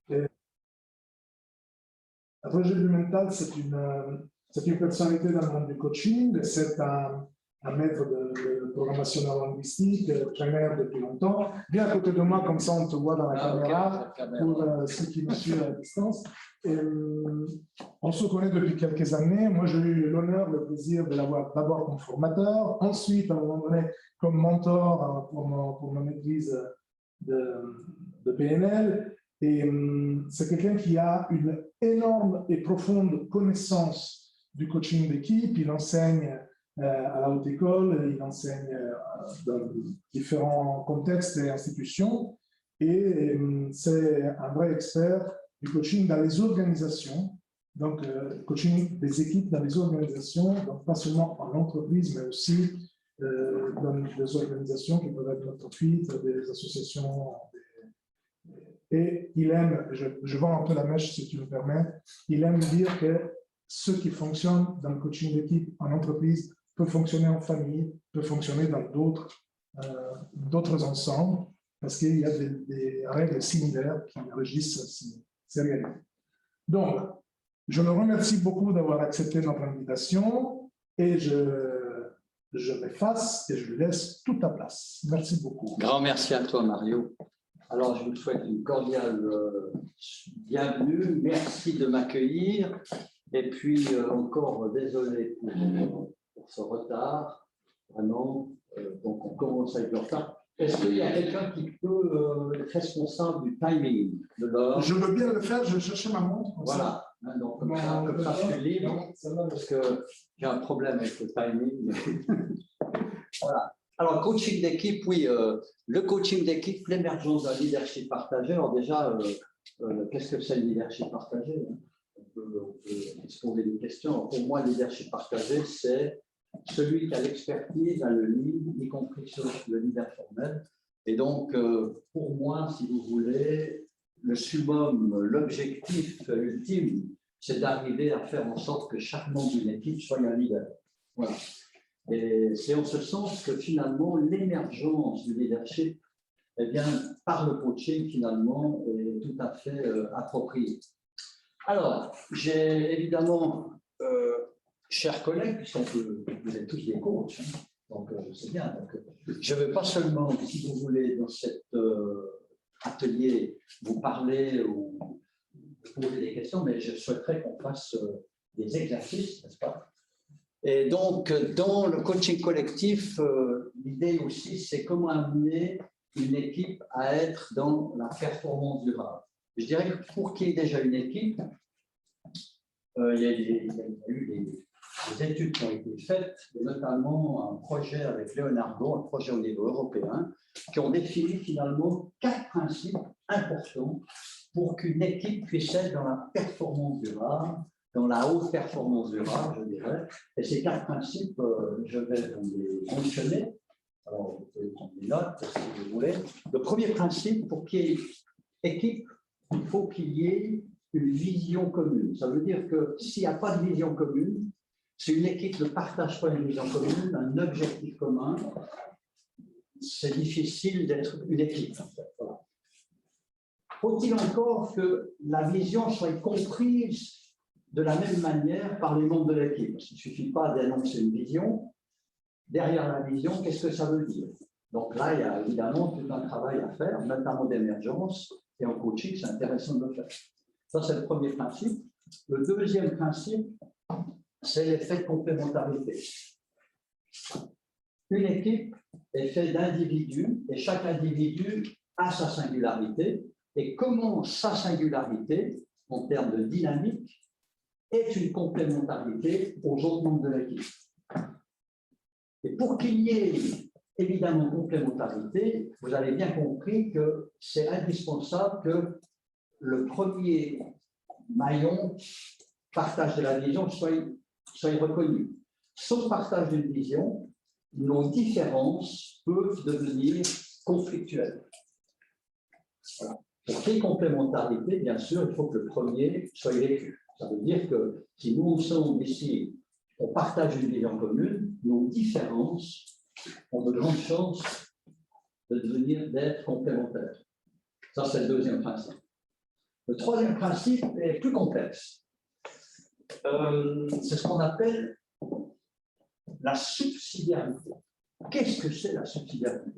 La tragédie mentale, c'est une personnalité dans le monde du coaching, c'est un maître de programmation neurolinguistique, traîneur depuis longtemps. Viens à côté de moi, comme ça on te voit dans la caméra, pour ceux qui me suivent à distance. Et, on se connaît depuis quelques années. Moi, j'ai eu l'honneur, le plaisir de l'avoir d'abord comme formateur, ensuite, à un moment donné, comme mentor pour ma maîtrise de PNL. Et c'est quelqu'un qui a une énorme et profonde connaissance du coaching d'équipe. Il enseigne à la haute école, il enseigne dans différents contextes et institutions. Et c'est un vrai expert du coaching dans les organisations, donc coaching des équipes dans les organisations, donc pas seulement en entreprise, mais aussi dans des organisations qui peuvent être non-profit, des associations. Et il aime, je vends un peu la mèche si tu me permets, il aime dire que ce qui fonctionne dans le coaching d'équipe en entreprise peut fonctionner en famille, peut fonctionner dans d'autres ensembles, parce qu'il y a des règles similaires qui régissent ces réalités. Donc, je le remercie beaucoup d'avoir accepté notre invitation et je m'efface et je lui laisse toute la place. Merci beaucoup. Grand merci à toi, Mario. Alors, je vous souhaite une cordiale bienvenue. Merci de m'accueillir. Et puis, encore désolé pour ce retard. Vraiment, donc on commence avec le retard. Est-ce qu'il y a quelqu'un qui peut être responsable du timing de l'heure? Je veux bien le faire, je vais chercher ma montre. Voilà, donc comme ça je suis libre, parce que j'ai un problème avec le timing. Voilà. Alors, coaching d'équipe, oui, le coaching d'équipe, l'émergence d'un leadership partagé. Alors déjà, qu'est-ce que c'est le leadership partagé? On peut se poser des questions. Alors, pour moi, le leadership partagé, c'est celui qui a l'expertise, a le lead, y compris sur le leader formel. Et donc, pour moi, si vous voulez, le summum, l'objectif ultime, c'est d'arriver à faire en sorte que chaque membre d'une équipe soit un leader. Voilà. Et c'est en ce sens que finalement, l'émergence du leadership, eh bien, par le coaching, finalement, est tout à fait appropriée. Alors, j'ai évidemment, chers collègues, puisque vous êtes tous des coachs, hein, donc c'est bien. Donc, je ne veux pas seulement, si vous voulez, dans cet atelier, vous parler ou vous poser des questions, mais je souhaiterais qu'on fasse des exercices, n'est-ce pas? Et donc, dans le coaching collectif, l'idée aussi, c'est comment amener une équipe à être dans la performance durable. Je dirais que pour qu'il y ait déjà une équipe, il y a eu des études qui ont été faites, notamment un projet avec Leonardo, un projet au niveau européen, qui ont défini finalement 4 principes importants pour qu'une équipe puisse être dans la performance durable, dans la haute performance durable, je dirais. Et ces 4 principes, je vais vous les mentionner. Alors, vous pouvez prendre des notes si vous voulez. Le premier principe, pour qu'il y ait équipe, il faut qu'il y ait une vision commune. Ça veut dire que s'il n'y a pas de vision commune, si une équipe ne partage pas une vision commune, un objectif commun, c'est difficile d'être une équipe. En fait. Voilà. Faut-il encore que la vision soit comprise de la même manière par les membres de l'équipe? Il ne suffit pas d'annoncer une vision. Derrière la vision, qu'est-ce que ça veut dire? Donc là, il y a évidemment tout un travail à faire, notamment d'émergence, et en coaching, c'est intéressant de le faire. Ça, c'est le premier principe. Le deuxième principe, c'est l'effet de complémentarité. Une équipe est faite d'individus, et chaque individu a sa singularité, et comment sa singularité, en termes de dynamique, est une complémentarité aux autres membres de l'équipe. Et pour qu'il y ait évidemment complémentarité, vous avez bien compris que c'est indispensable que le premier maillon, partage de la vision, soit reconnu. Sans partage d'une vision, nos différences peuvent devenir conflictuelles. Voilà. Pour qu'il y ait complémentarité, bien sûr, il faut que le premier soit vécu. Ça veut dire que si nous sommes ici, on partage une vision commune, nos différences ont de grandes chances d'être complémentaires. Ça, c'est le deuxième principe. Le troisième principe est plus complexe. C'est ce qu'on appelle la subsidiarité. Qu'est-ce que c'est la subsidiarité?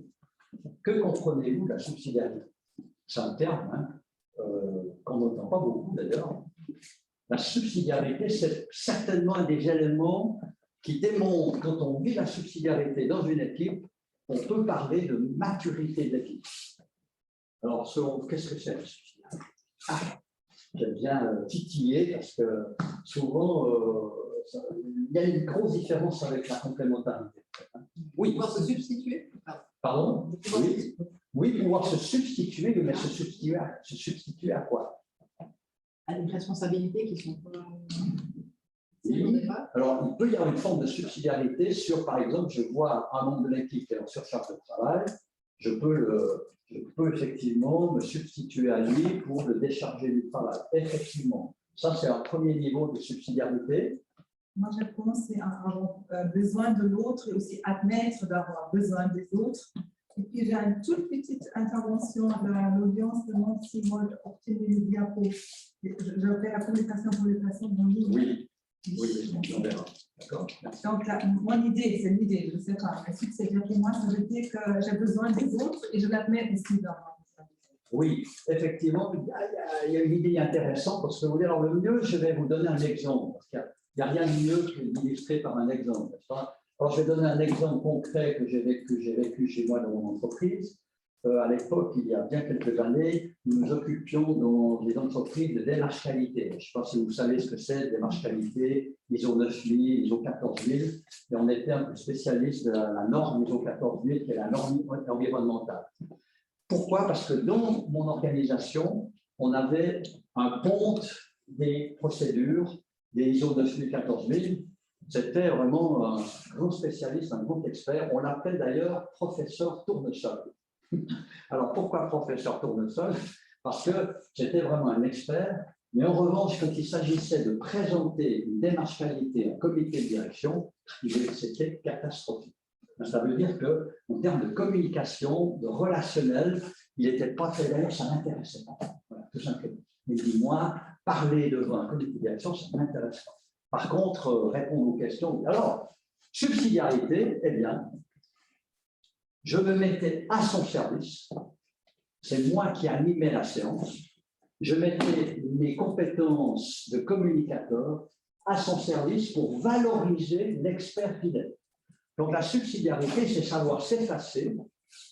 Que comprenez-vous de la subsidiarité? C'est un terme qu'on n'entend pas beaucoup d'ailleurs. La subsidiarité, c'est certainement un des éléments qui démontrent, quand on vit la subsidiarité dans une équipe, on peut parler de maturité de l'équipe. Alors, selon vous, qu'est-ce que c'est la subsidiarité? J'aime bien titiller parce que souvent, il y a une grosse différence avec la complémentarité. Oui. Pouvoir se substituer. Pardon? Oui. Oui, pouvoir se substituer, mais se substituer à quoi? À des responsabilités qui sont pas. Oui. Alors, il peut y avoir une forme de subsidiarité sur, par exemple, je vois un membre de l'équipe qui est en surcharge de travail, je peux effectivement me substituer à lui pour le décharger du travail. Effectivement, ça c'est un premier niveau de subsidiarité. Moi, je pense c'est avoir besoin de l'autre et aussi admettre d'avoir besoin des autres. Et puis, j'ai une toute petite intervention de l'audience demande si moi, obtenir le diapo. Je fais la communication pour les personnes en ligne. Oui, oui, on verra. D'accord. Donc, mon idée, c'est l'idée, je ne sais pas. Mais c'est dire pour moi, ça veut dire que j'ai besoin des autres et je l'admets aussi dans ma. Oui, effectivement, il y a une idée intéressante parce que vous voulez, alors le mieux, je vais vous donner un exemple. Parce qu'il n'y a rien de mieux que d'illustrer par un exemple. Alors, je vais donner un exemple concret que j'ai vécu chez moi dans mon entreprise. À l'époque, il y a bien quelques années, nous nous occupions dans les entreprises de démarche qualité. Je ne sais pas si vous savez ce que c'est, démarche qualité, ISO 9000, ISO 14000. Et on était un peu spécialiste de la norme ISO 14000, qui est la norme environnementale. Pourquoi? Parce que dans mon organisation, on avait un compte des procédures des ISO 9000, 14000. C'était vraiment un grand spécialiste, un grand expert. On l'appelle d'ailleurs professeur tournesol. Alors, pourquoi professeur tournesol? Parce que j'étais vraiment un expert, mais en revanche, quand il s'agissait de présenter une démarche qualité en comité de direction, c'était catastrophique. Ça veut dire qu'en termes de communication, de relationnel, il n'était pas très bien, ça ne m'intéressait pas. Voilà, tout simplement. Mais dis-moi, parler devant un comité de direction, ça ne m'intéresse pas. Par contre, répondre aux questions. Alors, subsidiarité, eh bien, je me mettais à son service, c'est moi qui animais la séance, je mettais mes compétences de communicateur à son service pour valoriser l'expert fidèle. Donc la subsidiarité, c'est savoir s'effacer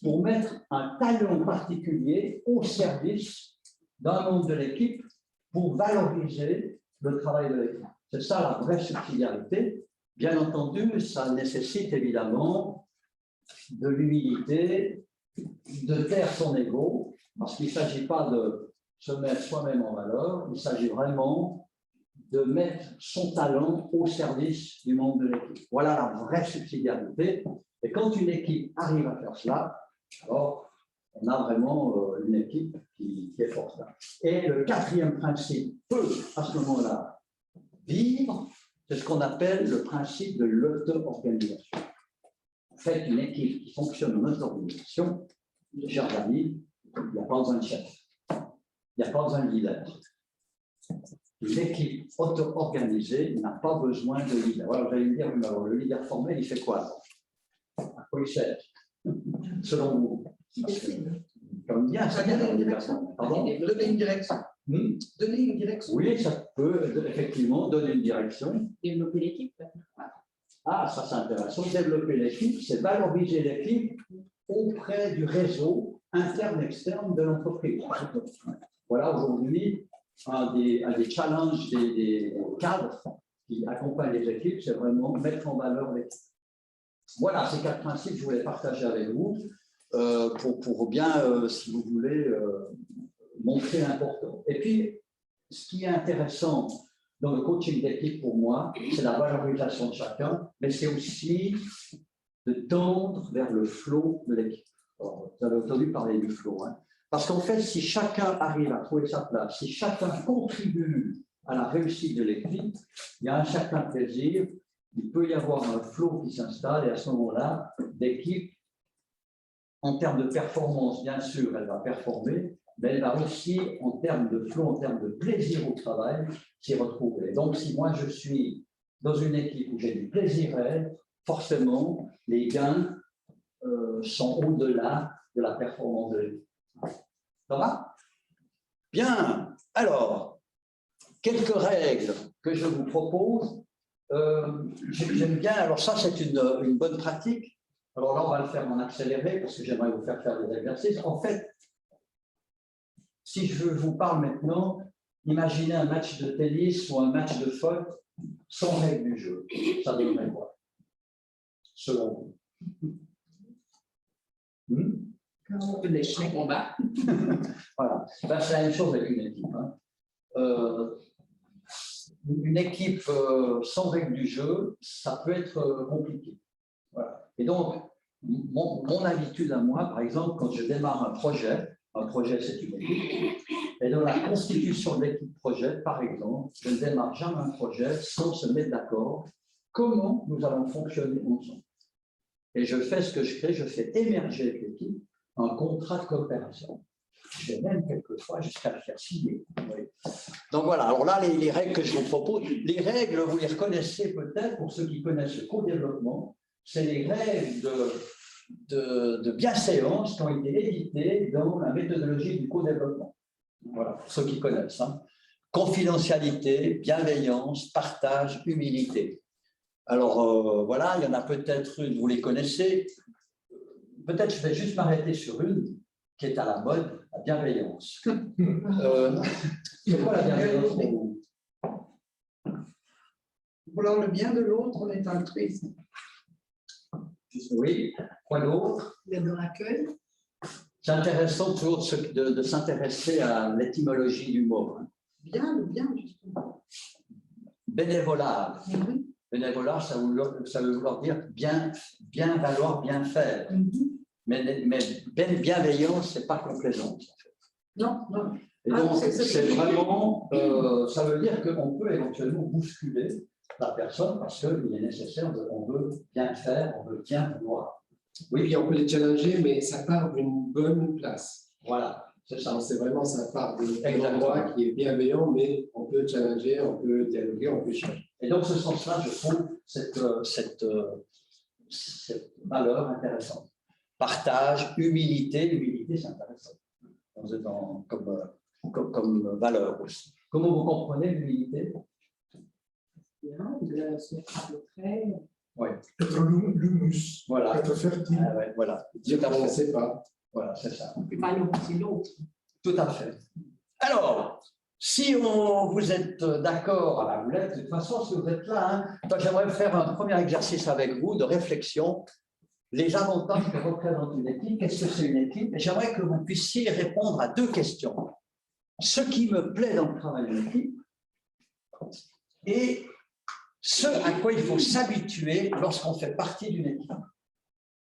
pour mettre un talent particulier au service d'un membre de l'équipe pour valoriser le travail de l'équipe. C'est ça la vraie subsidiarité. Bien entendu, ça nécessite évidemment de l'humilité, de taire son ego, parce qu'il ne s'agit pas de se mettre soi-même en valeur, il s'agit vraiment de mettre son talent au service du membre de l'équipe. Voilà la vraie subsidiarité. Et quand une équipe arrive à faire cela, alors on a vraiment une équipe qui est forte. Et le quatrième principe peut, à ce moment-là, vivre, c'est ce qu'on appelle le principe de l'auto-organisation. En fait, une équipe qui fonctionne en auto-organisation, chers amis, il n'y a pas besoin de chef, il n'y a pas besoin de leader. Une équipe auto-organisée n'a pas besoin de leader. Alors, vous allez me dire, alors, le leader formel, il fait quoi? À quoi il sert? Selon vous? Qui décide? Comme bien, ça Donner une direction. Pardon? Donner une direction. Donner une direction. Oui, ça peut effectivement donner une direction. Développer l'équipe. Ah, ça c'est intéressant. Développer l'équipe, c'est valoriser l'équipe auprès du réseau interne-externe de l'entreprise. Voilà aujourd'hui un des challenges des cadres qui accompagnent les équipes, c'est vraiment mettre en valeur l'équipe. Voilà, ces 4 principes que je voulais partager avec vous pour bien, si vous voulez, montrer l'importance. Et puis, ce qui est intéressant dans le coaching d'équipe pour moi, c'est la valorisation de chacun, mais c'est aussi de tendre vers le flow de l'équipe. Vous avez entendu parler du flow, hein? Parce qu'en fait, si chacun arrive à trouver sa place, si chacun contribue à la réussite de l'équipe, il y a un certain plaisir, il peut y avoir un flow qui s'installe et à ce moment-là, l'équipe, en termes de performance, bien sûr, elle va performer, mais elle va aussi, en termes de flow, en termes de plaisir au travail, s'y retrouver. Donc, si moi je suis dans une équipe où j'ai du plaisir à être, forcément, les gains sont au-delà de la performance de l'équipe. Ça va? Bien. Alors, quelques règles que je vous propose. J'aime bien, alors ça c'est une bonne pratique. Alors là, on va le faire en accéléré parce que j'aimerais vous faire des exercices. En fait, si je vous parle maintenant, imaginez un match de tennis ou un match de foot sans règle du jeu. Ça donnerait quoi, selon vous? Les combats. Voilà. Ben, c'est la même chose avec une équipe. Hein. Une équipe sans règle du jeu, ça peut être compliqué. Voilà. Et donc, mon habitude à moi, par exemple, quand je démarre un projet c'est une équipe, et dans la constitution de l'équipe projet, par exemple, je ne démarre jamais un projet sans se mettre d'accord comment nous allons fonctionner ensemble. Et je fais ce que je crée, je fais émerger avec l'équipe un contrat de coopération. Je vais même quelquefois jusqu'à le faire signer. Oui. Donc voilà, alors là, les règles que je vous propose, les règles, vous les reconnaissez peut-être pour ceux qui connaissent le co-développement, c'est les règles de bienséance qui ont été éditées dans la méthodologie du co-développement. Voilà, pour ceux qui connaissent. Hein. Confidentialité, bienveillance, partage, humilité. Alors voilà, il y en a peut-être une, vous les connaissez. Peut-être je vais juste m'arrêter sur une qui est à la mode, la bienveillance. C'est quoi la bienveillance pour vous? Vouloir le bien de l'autre, on est altruiste. Oui, quoi d'autre? Le l'accueil. C'est intéressant toujours de s'intéresser à l'étymologie du mot. Hein. Bien, le bien, justement. Bénévolat. Oui. Bénévolat, ça veut vouloir dire bien valoir, bien faire. Mais bienveillance, ce n'est pas complaisance. En fait. Non, non. Et donc, c'est vraiment, ça veut dire qu'on peut éventuellement bousculer la personne parce qu'il est nécessaire, on veut bien faire, on veut bien vouloir. Oui, puis on peut les challenger, mais ça part d'une bonne place. Voilà, c'est ça. C'est vraiment, ça part d'un endroit qui est bienveillant, mais on peut challenger, on peut dialoguer, on peut changer. Et donc, ce sens-là, je trouve cette valeur intéressante. Partage, humilité, l'humilité, c'est intéressant. Comme valeur aussi. Comment vous comprenez l'humilité? Bien, de se mettre de trait. Oui. Être l'humus, Voilà. être fertile. Ah ouais, voilà. Dire qu'on ne sait pas. Voilà, c'est ça. On ne peut pas l'opposer l'autre. Tout à fait. Alors, si vous êtes d'accord à la boulette, de toute façon, si vous êtes là, hein, j'aimerais faire un premier exercice avec vous de réflexion. Les avantages que représente une équipe, qu'est-ce que c'est une équipe? Et j'aimerais que vous puissiez répondre à deux questions. Ce qui me plaît dans le travail de l'équipe et ce à quoi il faut s'habituer lorsqu'on fait partie d'une équipe.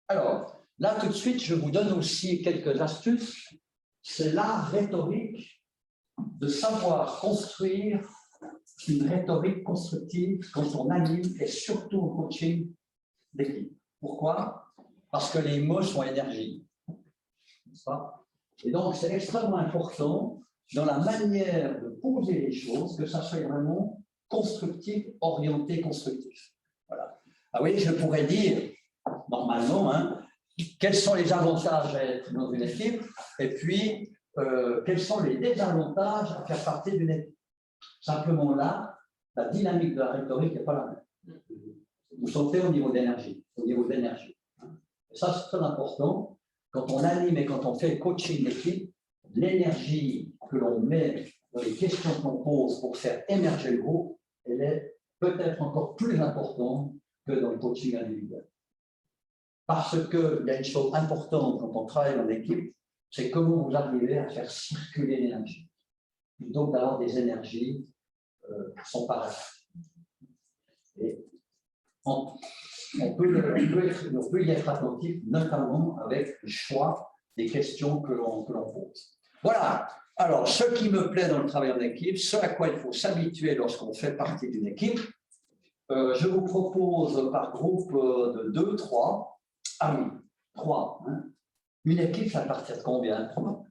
Alors, là, tout de suite, je vous donne aussi quelques astuces. C'est la rhétorique de savoir construire une rhétorique constructive quand on anime et surtout au coaching d'équipe. Pourquoi? Parce que les mots sont énergie. N'est-ce pas? Et donc, c'est extrêmement important dans la manière de poser les choses que ça soit vraiment constructif, orienté, constructif. Voilà. Ah oui, je pourrais dire, normalement, hein, quels sont les avantages à être dans une équipe et puis quels sont les désavantages à faire partie d'une équipe. Simplement là, la dynamique de la rhétorique n'est pas la même. Vous sentez au niveau d'énergie. Et ça, c'est très important. Quand on anime et quand on fait le coaching d'équipe, l'énergie que l'on met dans les questions qu'on pose pour faire émerger le groupe, elle est peut-être encore plus importante que dans le coaching individuel. Parce qu'il y a une chose importante quand on travaille en équipe, c'est comment vous arrivez à faire circuler l'énergie, plutôt que d'avoir des énergies qui sont pareilles. Et on peut y être attentif, notamment avec le choix des questions que l'on pose. Voilà. Alors, ce qui me plaît dans le travail en équipe, ce à quoi il faut s'habituer lorsqu'on fait partie d'une équipe, je vous propose par groupe de 2, 3. Ah oui, 3. Hein. Une équipe, ça va partir de combien? 3.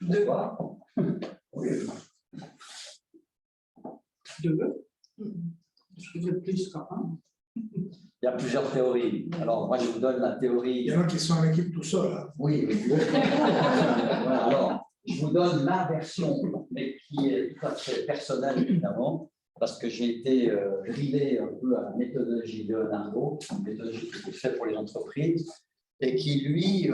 Deux. Oui. Deux. Je veux plus qu'un. Il y a plusieurs théories. Alors, moi, je vous donne la théorie. Il y en a qui sont en équipe tout seul. Hein. Oui, oui. Voilà, alors, je vous donne ma version, mais qui est tout à fait personnelle, évidemment, parce que j'ai été grillé un peu à la méthodologie de Leonardo, une méthodologie qui est faite pour les entreprises, et qui, lui,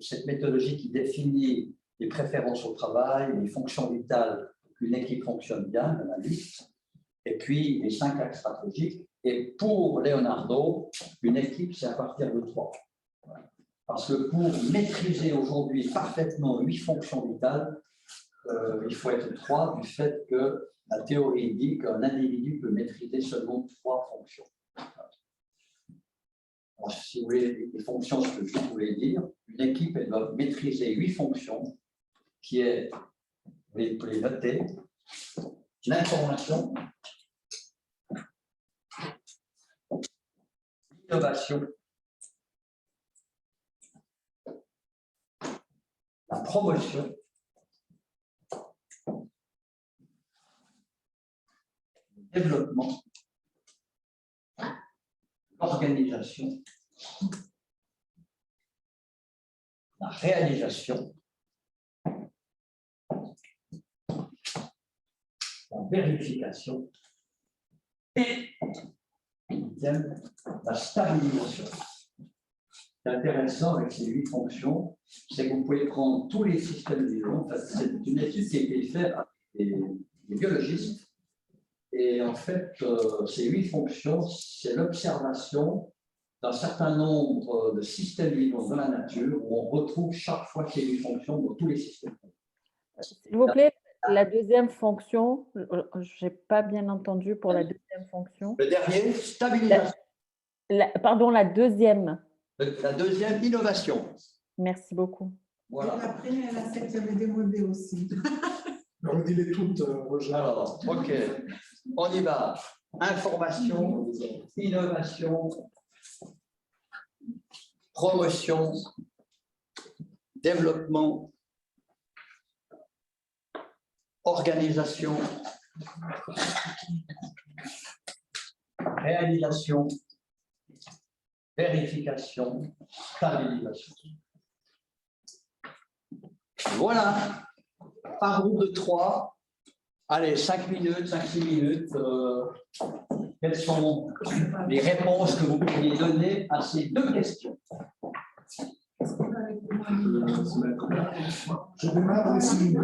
cette méthodologie qui définit les préférences au travail, les fonctions vitales pour qu'une équipe fonctionne bien, dans la liste, et puis les 5 axes stratégiques. Et pour Leonardo, une équipe, c'est à partir de 3. Voilà. Parce que pour maîtriser aujourd'hui parfaitement 8 fonctions vitales, il faut être 3 du fait que la théorie dit qu'un individu peut maîtriser seulement 3 fonctions. Alors, si vous voulez, les fonctions, ce que je voulais dire, une équipe, elle doit maîtriser 8 fonctions, qui est, vous pouvez les noter, l'information, l'innovation, la promotion, le développement, l'organisation, la réalisation, la vérification et la stabilisation. C'est intéressant avec ces 8 fonctions, c'est que vous pouvez prendre tous les systèmes vivants. En fait, c'est une étude qui a été faite par des biologistes. Et en fait, ces 8 fonctions, c'est l'observation d'un certain nombre de systèmes vivants dans la nature où on retrouve chaque fois ces 8 fonctions dans tous les systèmes. S'il vous plaît, la deuxième fonction, je n'ai pas bien entendu pour la deuxième fonction. Le dernier, stabilisation. Pardon, la deuxième. La deuxième, innovation. Merci beaucoup. Voilà. Et la première et la septième est démodée aussi. Redis-les toutes, Roger. Alors, OK, on y va. Information, innovation, promotion, développement, organisation, réalisation, vérification, stabilisation. Voilà, par groupe de 3. Allez, 5 minutes, 5-6 minutes. Quelles sont les réponses que vous pourriez donner à ces 2 questions? Je démarre les 6 minutes.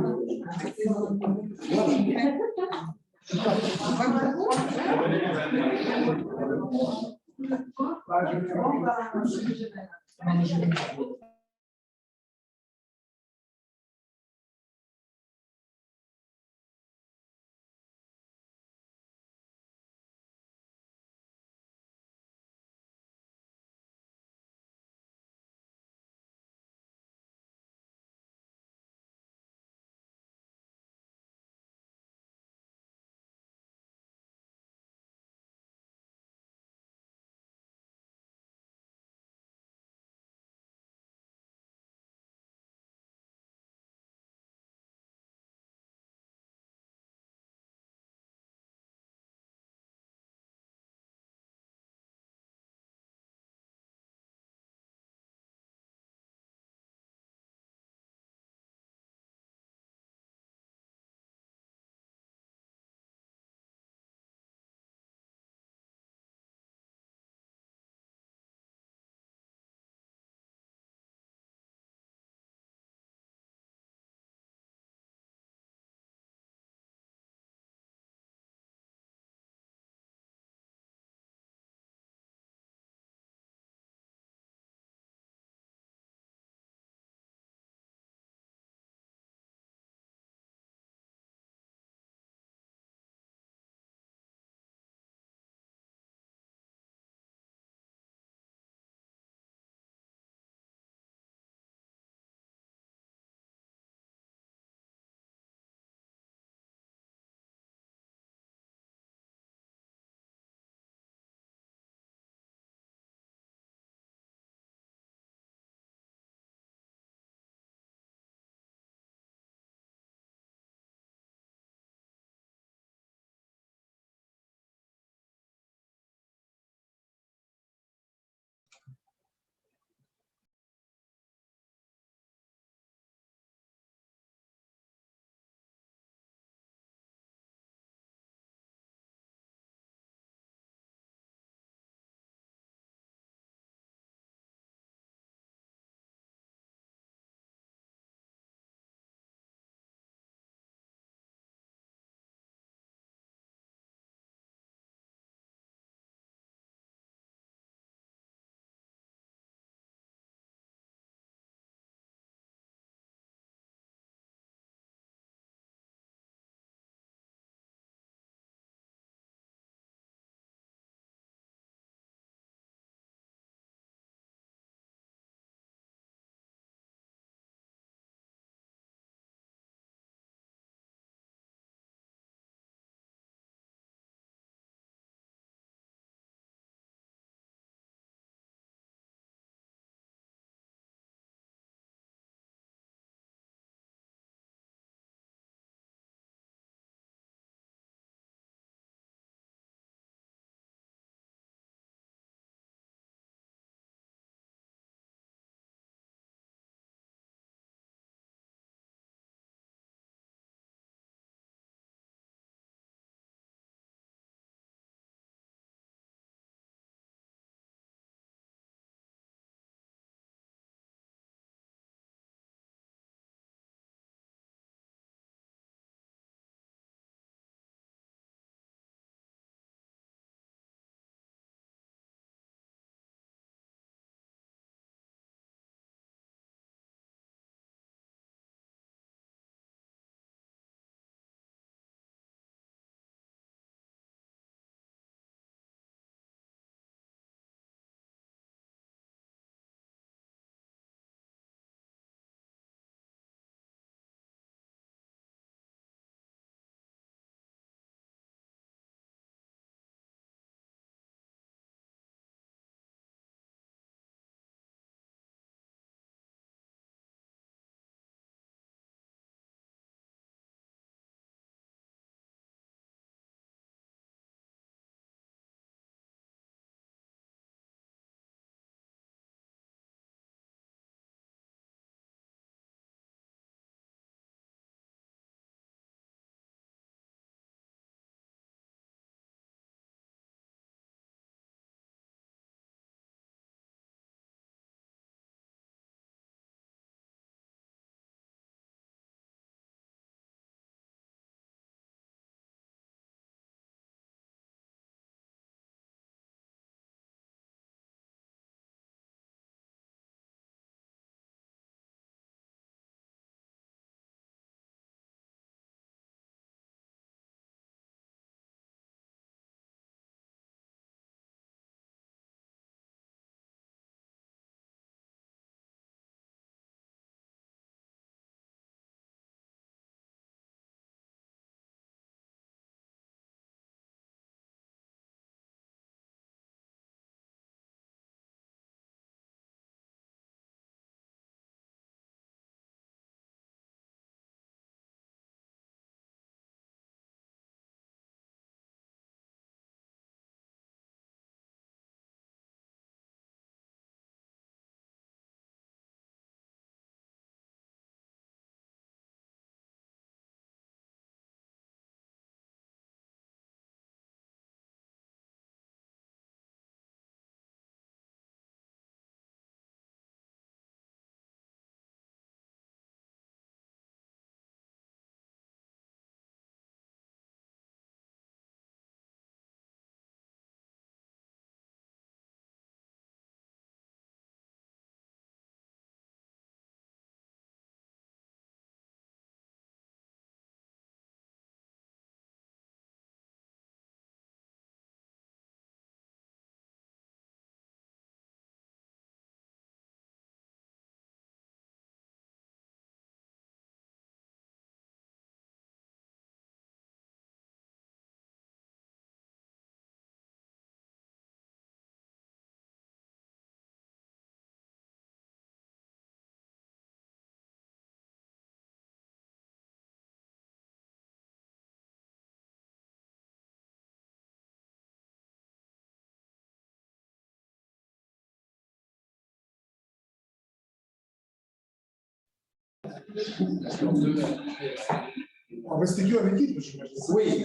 On reste que à l'équipe, j'imagine. Oui.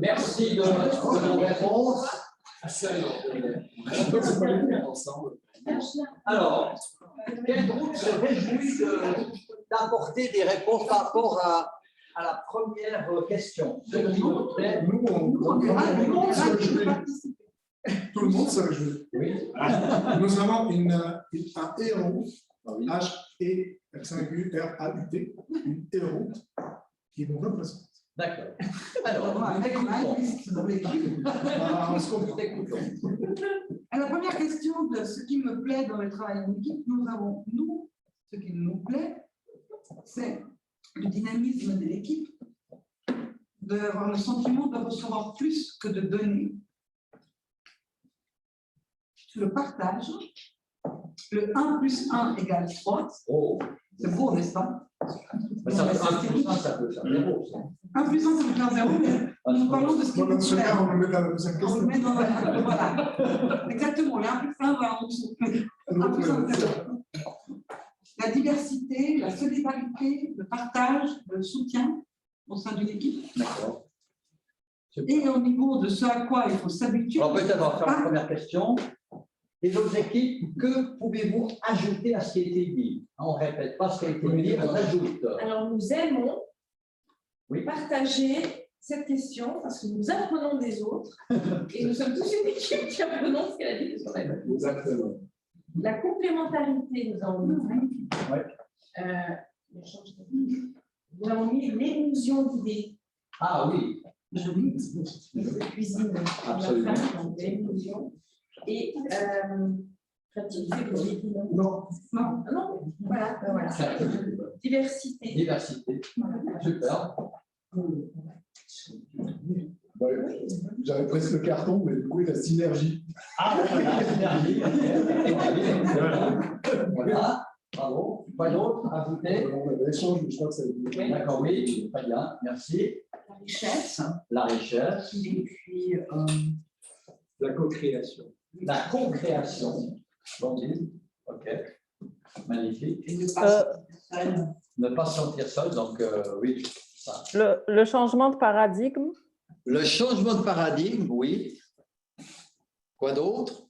Merci de vos réponses. Alors, quel groupe se réjouit d'apporter des réponses par rapport à la première question? Ce qui me plaît, Nous, tout le monde se réjouit. oui. Nous avons un héros, H-E-R-A-U-T, un héros qui nous représente. D'accord. Alors, On se comprend. À la première question de ce qui me plaît dans le travail en équipe, nous avons, nous, ce qui nous plaît, c'est le dynamisme de l'équipe, d'avoir le sentiment de recevoir plus que de donner, le partage, le 1 plus 1 égale 3, oh, c'est beau, n'est-ce pas? ça peut faire des mots, ça. 1 plus 1, ça veut faire 0, mais nous parlons de ce qui Dans nous ce plaît. cas, on le met dans la deuxième On question. le met dans voilà. Exactement, le 1 plus 1 va en dessous. 1 plus 1, c'est 0. La diversité, la solidarité, le partage, le soutien au sein d'une équipe. D'accord. Et au niveau de ce à quoi il faut s'habituer. Alors peut-être on va faire la première question. Les autres équipes, que pouvez-vous ajouter à ce qui a été dit? On ne répète pas ce qui a été dit, on ajoute. Alors, nous aimons Oui. partager cette question parce que nous apprenons des autres et nous sommes tous une équipe qui apprenons ce qu'elle a dit de son aide. Exactement. La complémentarité, nous avons mis. Ouais. Nous avons mis l'émulsion d'idées. Ah oui. La cuisine de la Absolument. femme, donc l'émulsion. Et créativité, vous avez dit non. Non, Non, non, voilà, ben voilà. Diversité. Diversité. Super. Ouais, j'avais presque le carton, mais du coup, il y a synergie. Ah, la synergie. Voilà. Bravo. Pas d'autre à ajouter? On avait échangé, mais je crois que ça a été. Oui, d'accord, oui. Très bien. Merci. La richesse. La richesse. Et puis, La co-création. La co-création. Bon, ok. Magnifique. et ne pas seul. Ne pas se sentir seul, donc oui. Ça. Le changement de paradigme, Le changement de paradigme, oui. Quoi d'autre?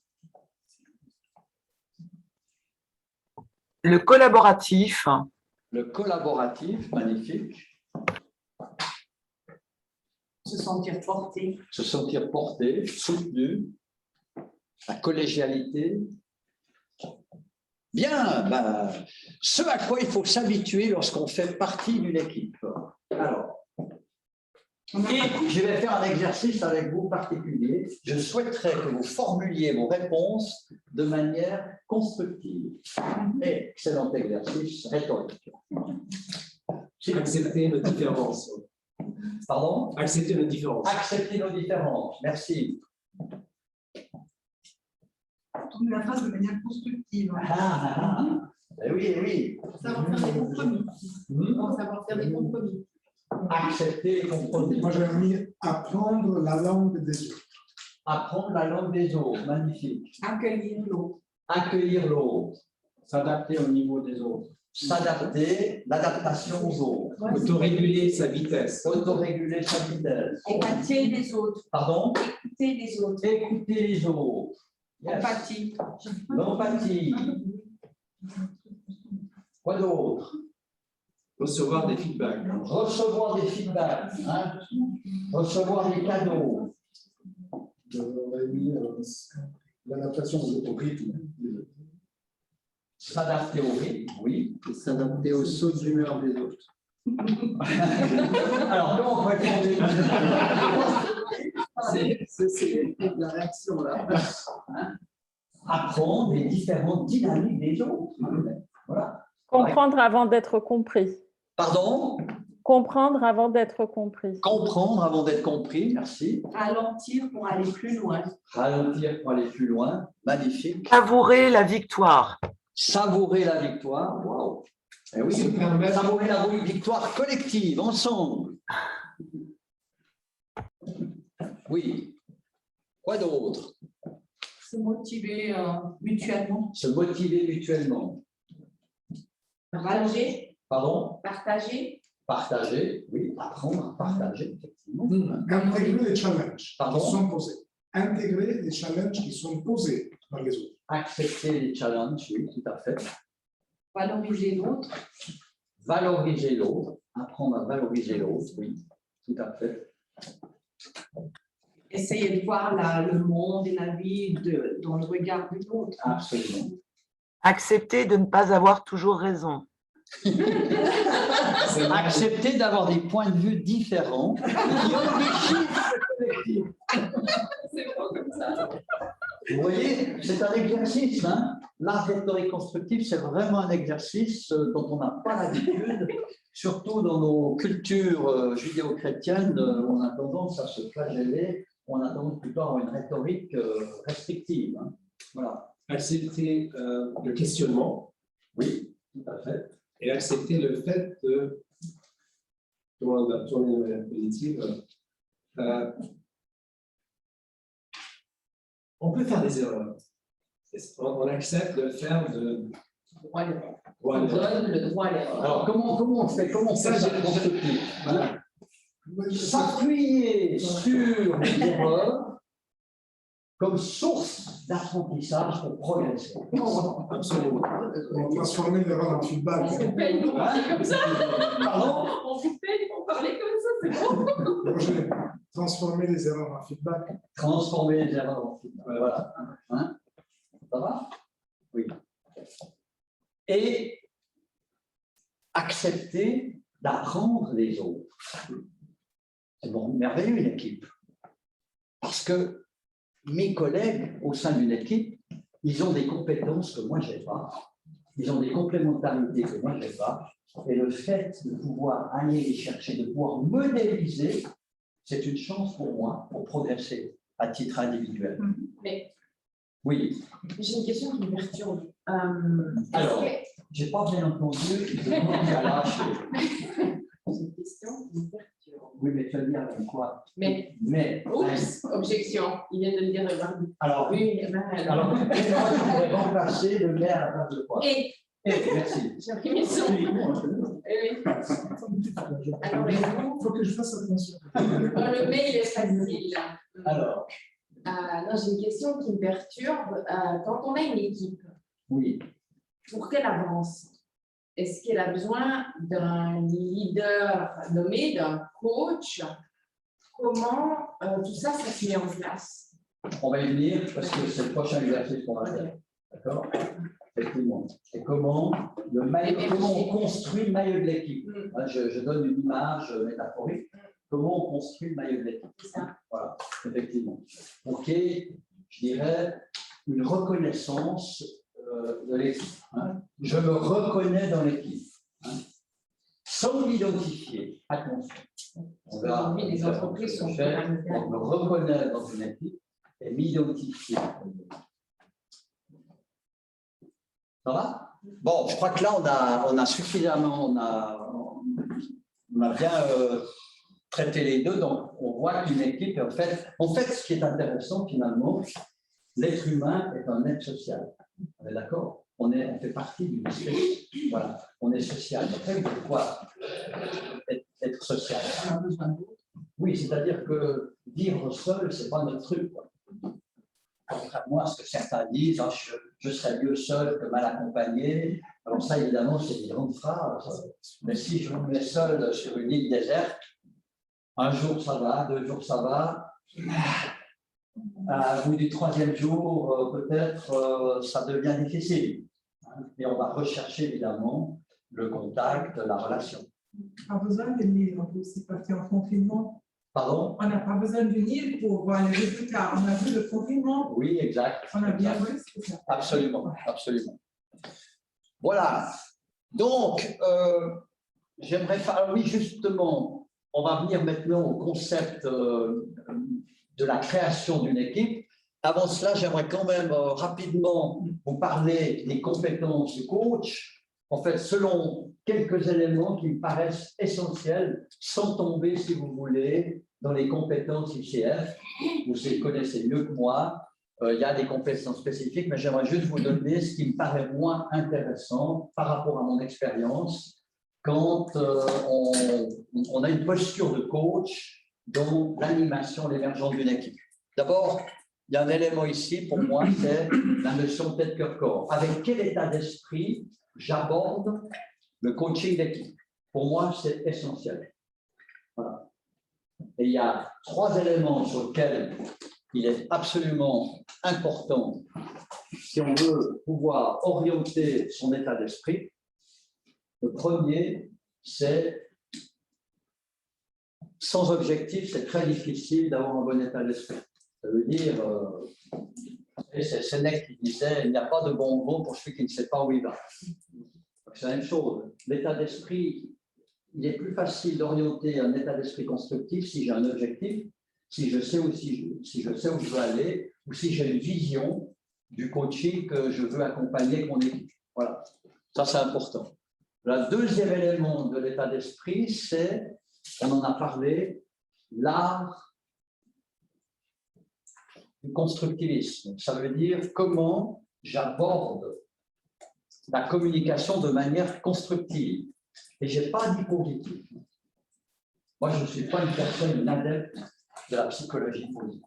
Le collaboratif, Le collaboratif, magnifique. Se sentir porté. Se sentir porté, soutenu. La collégialité. Bien, ben, ce à quoi il faut s'habituer lorsqu'on fait partie d'une équipe. Alors, et je vais faire un exercice avec vous particulier. Je souhaiterais que vous formuliez vos réponses de manière constructive. Excellent exercice rhétorique. Accepter nos différences. Pardon? Accepter nos différences. Accepter nos différences. Merci. Tourner la phrase de manière constructive. Oui, oui. Savoir faire des compromis. Savoir faire des compromis. Accepter les compromis. moi j'ai mis apprendre la langue des autres. Apprendre la langue des autres. Magnifique. Accueillir l'autre. Accueillir l'autre. S'adapter au niveau des autres. S'adapter, l'adaptation aux autres. Autoréguler sa vitesse. Autoréguler sa vitesse. Écouter les autres. Pardon? Écouter les autres. Écouter les autres. Yes. Empathie. L'empathie. Quoi d'autre? Recevoir des feedbacks. Recevoir des feedbacks. Hein? Recevoir des cadeaux. On a mis l'adaptation au rythme. S'adapter au rythme, oui. Et s'adapter aux sauts d'humeur des autres. Alors, comment on peut répondre? C'est la réaction là. Apprendre les différentes dynamiques des autres. Voilà. comprendre avant d'être compris. Pardon? Comprendre avant d'être compris. Comprendre avant d'être compris, merci. Ralentir pour aller plus loin. Ralentir pour aller plus loin, magnifique. savourer la victoire, Savourer la victoire, waouh. Eh oui, savourer la victoire collective, ensemble. Oui. Quoi d'autre? Se motiver mutuellement. Se motiver mutuellement. Partager. Pardon? Partager. Partager, oui, apprendre à partager, effectivement. Intégrer les challenges Pardon? qui sont posés. Intégrer les challenges qui sont posés par les autres. Accepter les challenges, oui, tout à fait. Valoriser l'autre. Valoriser l'autre, apprendre à valoriser l'autre, oui, tout à fait. Essayer de voir le monde et la vie dans le regard de l'autre. Absolument. Accepter de ne pas avoir toujours raison. Accepter d'avoir des points de vue différents qui enrichissent le collectif. C'est bon comme ça. Vous voyez, c'est un exercice. Hein. L'art rhétorique constructif, c'est vraiment un exercice dont on n'a pas l'habitude, surtout dans nos cultures judéo-chrétiennes, où on a tendance à se flageller, on a tendance plutôt à avoir une rhétorique restrictive. Hein. Voilà. Accepter le questionnement. Oui, tout à fait. Et accepter le fait de, comment on va tourner de manière positive, on peut faire des erreurs. On accepte de faire de... Droit à l'erreur. Droit à On l'erreur. donne le droit à l'erreur. Alors, comment on fait ça constructif? Voilà. S'appuyer sur les erreurs comme source d'apprentissage pour progresser. Absolument. On transformer l'erreur en feedback. On vous paye pour parler comme ça. Pardon? On vous paye pour parler comme ça, c'est bon. Roger, transformer les erreurs en feedback. Transformer les erreurs en feedback. Voilà. Hein? Ça va? Oui. Et accepter d'apprendre les autres. C'est bon, merveilleux une équipe. Parce que mes collègues au sein d'une équipe, ils ont des compétences que moi je n'ai pas. Ils ont des complémentarités que moi je n'ai pas. Et le fait de pouvoir aller les chercher, de pouvoir modéliser, c'est une chance pour moi pour progresser à titre individuel. Mais oui. j'ai une question qui me perturbe. Alors, je n'ai pas bien entendu. Je demande à lâcher. J'ai une question qui me perturbe. Oui, mais tu vas dire quoi? Mais, oups, objection. Il vient de le dire, regarde. Alors, Oui, alors, je voudrais remplacer le maire à la place de quoi? Et, merci. j'ai pris mes sons. Oui. Oui. Alors, les Il faut que je fasse attention. le mail est facile. Alors, Non, j'ai une question qui me perturbe. Quand on a une équipe, oui. pour qu'elle avance, est-ce qu'elle a besoin d'un leader nommé, d'un coach? Comment tout ça, ça se met en place? On va y venir parce que c'est le prochain exercice qu'on va faire. D'accord? Effectivement. Et comment on construit le maillot de l'équipe? Je donne une image métaphorique. Comment on construit le maillot de l'équipe? C'est ça. Voilà, effectivement. Ok, je dirais une reconnaissance de l'équipe. Hein. Je me reconnais dans l'équipe. Hein. Sans m'identifier. Attention. Aujourd'hui, les entreprises sont je me reconnais dans une équipe et m'identifier. Ça va? Bon, je crois que là, on a suffisamment, on a bien traité les deux, donc on voit qu'une équipe, en fait, ce qui est intéressant finalement, l'être humain est un être social. On est d'accord? On fait partie d'une espèce, voilà, on est social. Après, pourquoi être social? Oui, c'est-à-dire que vivre seul, ce n'est pas notre truc. Contrairement à ce que certains disent, hein, je serais mieux seul que mal accompagné. Alors ça, évidemment, c'est une grande phrase. Mais si je me mets seul sur une île déserte, un jour ça va, 2 jours ça va. Au bout du 3e jour, peut-être, ça devient difficile. Et on va rechercher évidemment le contact, la relation. Pas besoin d'unir, on peut aussi partir en confinement. Pardon? On n'a pas besoin d'unir pour voir les résultats. On a vu le confinement, Oui, exact. on a bien Exact. vu ce que ça. Absolument, absolument. Voilà. Donc, j'aimerais faire, oui, justement, on va venir maintenant au concept de la création d'une équipe. Avant cela, j'aimerais quand même rapidement vous parler des compétences du coach. En fait, selon quelques éléments qui me paraissent essentiels, sans tomber, si vous voulez, dans les compétences ICF. Vous les connaissez mieux que moi. Il y a des compétences spécifiques, mais j'aimerais juste vous donner ce qui me paraît moins intéressant par rapport à mon expérience quand on a une posture de coach dans l'animation, l'émergence d'une équipe. D'abord, il y a un élément ici, pour moi, c'est la notion tête, cœur, corps. Avec quel état d'esprit j'aborde le coaching d'équipe? Pour moi, c'est essentiel. Voilà. Et il y a 3 éléments sur lesquels il est absolument important, si on veut pouvoir orienter son état d'esprit. Le premier, c'est sans objectif, c'est très difficile d'avoir un bon état d'esprit. Ça veut dire, c'est Sénèque qui disait, il n'y a pas de bonbon pour celui qui ne sait pas où il va. C'est la même chose. L'état d'esprit, il est plus facile d'orienter un état d'esprit constructif si j'ai un objectif, si je sais où je veux aller, ou si j'ai une vision du coaching que je veux accompagner avec mon équipe. Voilà, ça c'est important. Le deuxième élément de l'état d'esprit, c'est, on en a parlé, l'art du constructivisme. Ça veut dire comment j'aborde la communication de manière constructive. Et je n'ai pas dit positive. Moi, je ne suis pas une personne adepte de la psychologie positive.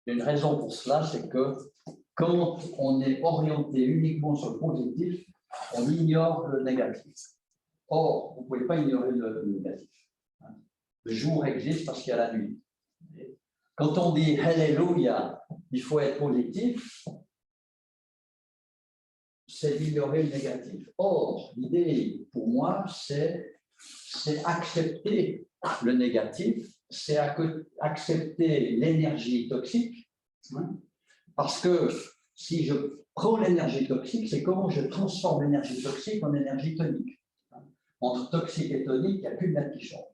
Il y a une raison pour cela, c'est que quand on est orienté uniquement sur le positif, on ignore le négatif. Or, vous ne pouvez pas ignorer le négatif. Le jour existe parce qu'il y a la nuit. Quand on dit Alléluia, il faut être positif, c'est d'ignorer le négatif. Or, l'idée, pour moi, c'est accepter le négatif, c'est accepter l'énergie toxique, parce que si je prends l'énergie toxique, c'est comment je transforme l'énergie toxique en énergie tonique. Entre toxique et tonique, il n'y a qu'une date qui change.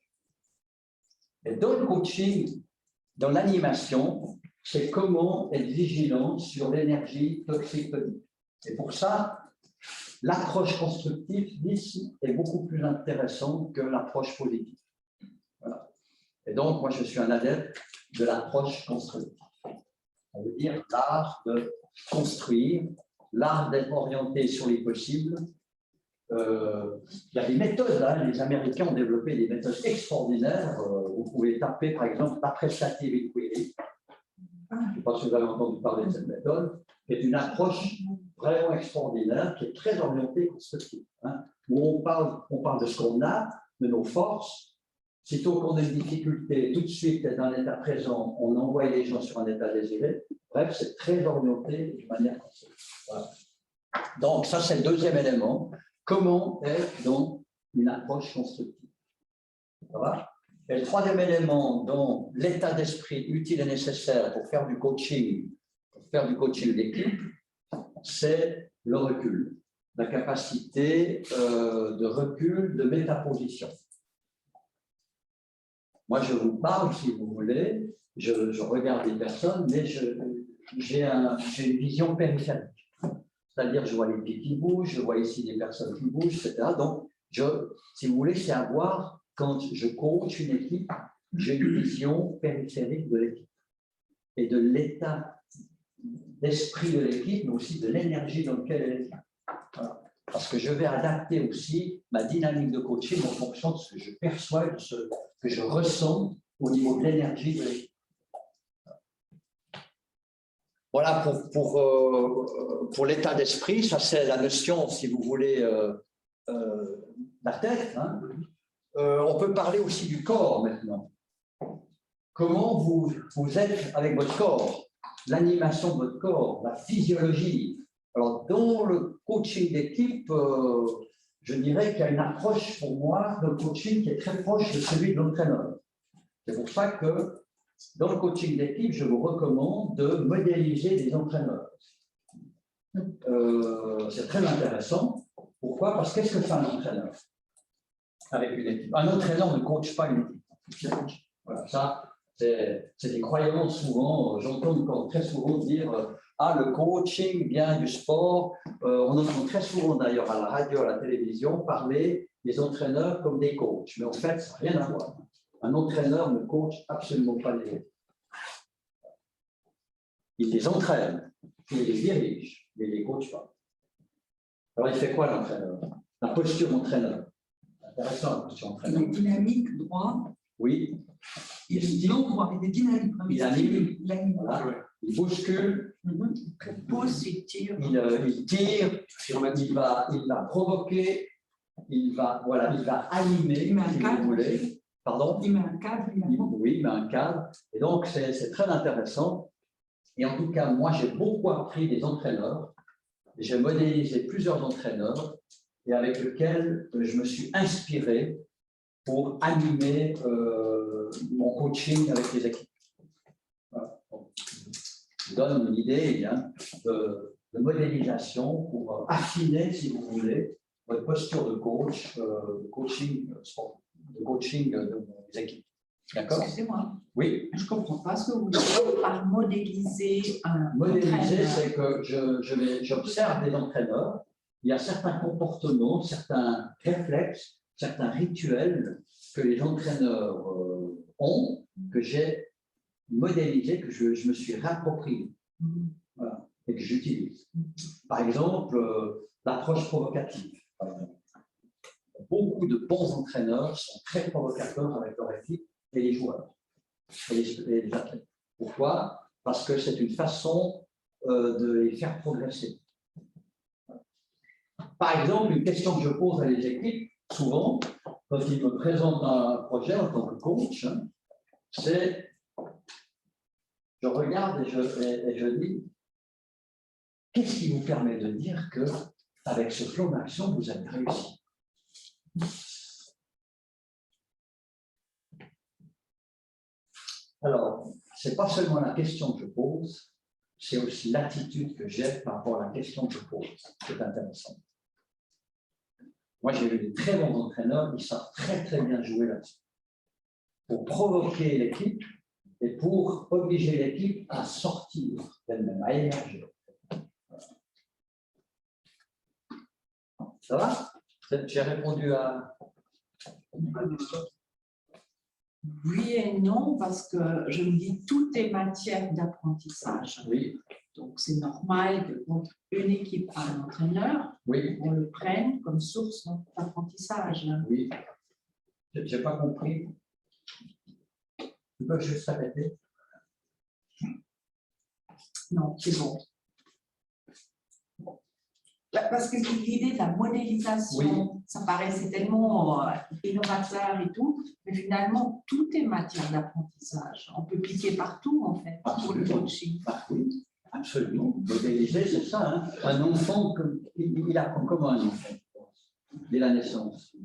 Et dans le coaching, dans l'animation, c'est comment être vigilant sur l'énergie toxique-tonique. Et pour ça, l'approche constructive ici est beaucoup plus intéressante que l'approche positive. Voilà. Et donc, moi, je suis un adepte de l'approche constructive. Ça veut dire l'art de construire, l'art d'être orienté sur les possibles. Il y a des méthodes, hein, les Américains ont développé des méthodes extraordinaires. Vous pouvez taper, par exemple, l'appreciative inquiry. Je ne sais pas si vous avez entendu parler de cette méthode, qui est une approche vraiment extraordinaire, qui est très orientée constructive, hein, où on parle de ce qu'on a, de nos forces. Sitôt qu'on a une difficulté, tout de suite, dans l'état présent, on envoie les gens sur un état désiré. Bref, c'est très orienté de manière constructive. Voilà. Donc, ça, c'est le deuxième élément. Comment être dans une approche constructive. Ça va? Et le troisième élément dans l'état d'esprit utile et nécessaire pour faire du coaching d'équipe, c'est le recul, la capacité de recul, de métaposition. Moi, je vous parle, si vous voulez, je regarde les personnes, mais j'ai une vision périphérique. C'est-à-dire, je vois les pieds qui bougent, je vois ici des personnes qui bougent, etc. Donc, si vous voulez, c'est avoir, quand je coach une équipe, j'ai une vision périphérique de l'équipe et de l'état d'esprit de l'équipe, mais aussi de l'énergie dans laquelle elle est. Voilà. Parce que je vais adapter aussi ma dynamique de coaching en fonction de ce que je perçois, de ce que je ressens au niveau de l'énergie de l'équipe. Voilà pour l'état d'esprit, ça c'est la notion, si vous voulez, la tête. Hein. On peut parler aussi du corps maintenant. Comment vous êtes avec votre corps, l'animation de votre corps, la physiologie. Alors, dans le coaching d'équipe, je dirais qu'il y a une approche pour moi de coaching qui est très proche de celui de l'entraîneur. C'est pour ça que dans le coaching d'équipe, je vous recommande de modéliser des entraîneurs. C'est très intéressant. Pourquoi? Parce qu'est-ce que fait un entraîneur avec une équipe? Un entraîneur ne coach pas une équipe. Voilà, ça, c'est des croyances souvent. J'entends encore très souvent dire le coaching vient du sport. On entend très souvent d'ailleurs à la radio, à la télévision, parler des entraîneurs comme des coachs. Mais en fait, ça n'a rien à voir. Un entraîneur ne coach absolument pas les équipes. Il les entraîne, il les dirige, mais il ne les coach pas. Alors, il fait quoi l'entraîneur? La posture d'entraîneur. Intéressant, la posture d'entraîneur. Donc, dynamique, droit, Oui, il est non droit, il est dynamique. Il anime. Il anime. voilà. Il bouscule, Il pose, il tire. il tire, il va provoquer, il va animer, Il met un si cadre. vous voulez. Pardon? Il met un cadre, évidemment. Oui, il met un cadre. Et donc, c'est très intéressant. Et en tout cas, moi, j'ai beaucoup appris des entraîneurs. J'ai modélisé plusieurs entraîneurs et avec lesquels je me suis inspiré pour animer mon coaching avec les équipes. Voilà. Donc, je vous donne une idée de modélisation pour affiner, si vous voulez, votre posture de coach, de coaching de mes équipes. D'accord? Excusez-moi, Oui. je ne comprends pas ce que vous voulez dire par modéliser un Modéliser, entraîneur. c'est que j'observe des entraîneurs. Il y a certains comportements, certains réflexes, certains rituels que les entraîneurs ont, que j'ai modélisé, que je me suis réapproprié. Voilà, et que j'utilise. Par exemple, l'approche provocative. Par exemple. Beaucoup de bons entraîneurs sont très provocateurs avec leur équipe et les joueurs et les athlètes. Pourquoi? Parce que c'est une façon de les faire progresser. Par exemple, une question que je pose à les équipes, souvent, quand ils me présentent un projet en tant que coach, c'est, je regarde et je dis, qu'est-ce qui vous permet de dire que avec ce plan d'action, vous avez réussi? Alors, ce n'est pas seulement la question que je pose, c'est aussi l'attitude que j'ai par rapport à la question que je pose. C'est intéressant. Moi, j'ai vu des très bons entraîneurs qui savent très, très bien jouer là-dessus. Pour provoquer l'équipe et pour obliger l'équipe à sortir d'elle-même, à émerger. Ça va? J'ai répondu à la question. Oui et non, parce que je me dis tout est matière d'apprentissage. Oui, Donc, c'est normal que quand une équipe a un entraîneur, oui, on le prenne comme source d'apprentissage. oui. Je n'ai pas compris. Tu peux juste répéter? Non, c'est bon. Parce que l'idée de la modélisation, Oui. ça paraissait tellement innovateur et tout, mais finalement, tout est matière d'apprentissage. On peut piquer partout, en fait, pour le coaching. Ah, oui, absolument. Modéliser, c'est ça. Hein. Un enfant, il apprend comment un enfant? Dès la naissance.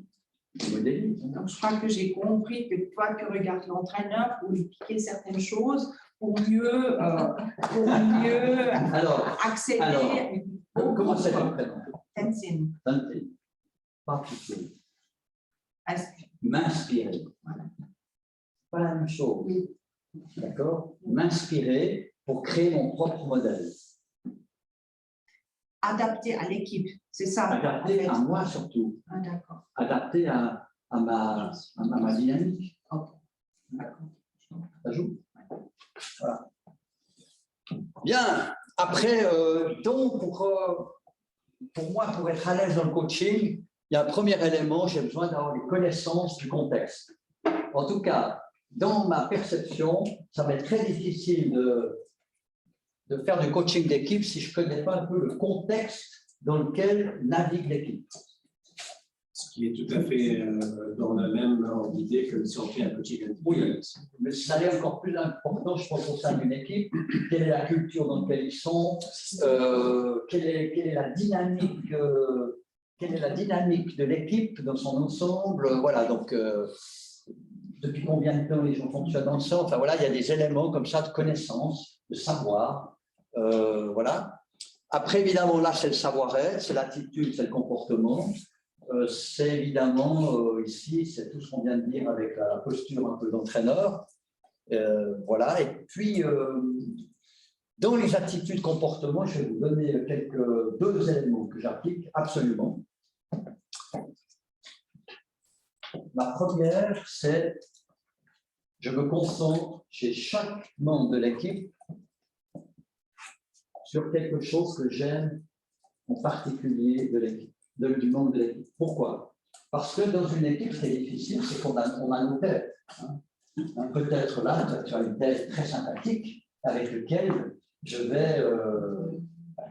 Il modélise. Donc, je crois que j'ai compris que toi, tu regardes l'entraîneur pour lui piquer certaines choses, pour mieux accéder. Comment c'est ton prénom? Tenzin. Tenzin. Pas piquer. M'inspirer. Pas la même chose. Oui. D'accord? M'inspirer pour créer mon propre modèle. Adapté à l'équipe, c'est ça. Adapté en fait. à moi surtout. Ah, d'accord. Adapté à ma dynamique. Ok. D'accord. Ça joue? Voilà. Bien. Après, donc, pour moi, pour être à l'aise dans le coaching, il y a un premier élément, j'ai besoin d'avoir les connaissances du contexte. En tout cas, dans ma perception, ça va être très difficile de faire du coaching d'équipe si je ne connais pas un peu le contexte dans lequel navigue l'équipe. Ce qui est tout à fait dans la même idée que si on fait un coaching individuel. Oui, mais ça est encore plus important, je pense, au sein d'une équipe. Quelle est la culture dans laquelle ils sont? Quelle est la dynamique de l'équipe dans son ensemble? Voilà, donc depuis combien de temps les gens fonctionnent ensemble? Enfin voilà, il y a des éléments comme ça de connaissance, de savoir. Voilà. Après, évidemment, là, c'est le savoir-être, c'est l'attitude, c'est le comportement. C'est évidemment, ici, c'est tout ce qu'on vient de dire avec la posture un peu d'entraîneur. Voilà. Et puis, dans les attitudes, comportements, je vais vous donner deux éléments que j'applique absolument. La première, c'est je me concentre chez chaque membre de l'équipe sur quelque chose que j'aime en particulier de l'équipe. du membre de l'équipe. Pourquoi? Parce que dans une équipe, ce qui est difficile, c'est qu'on a nos têtes. Hein. Peut-être là, tu as une tête très sympathique avec laquelle je vais,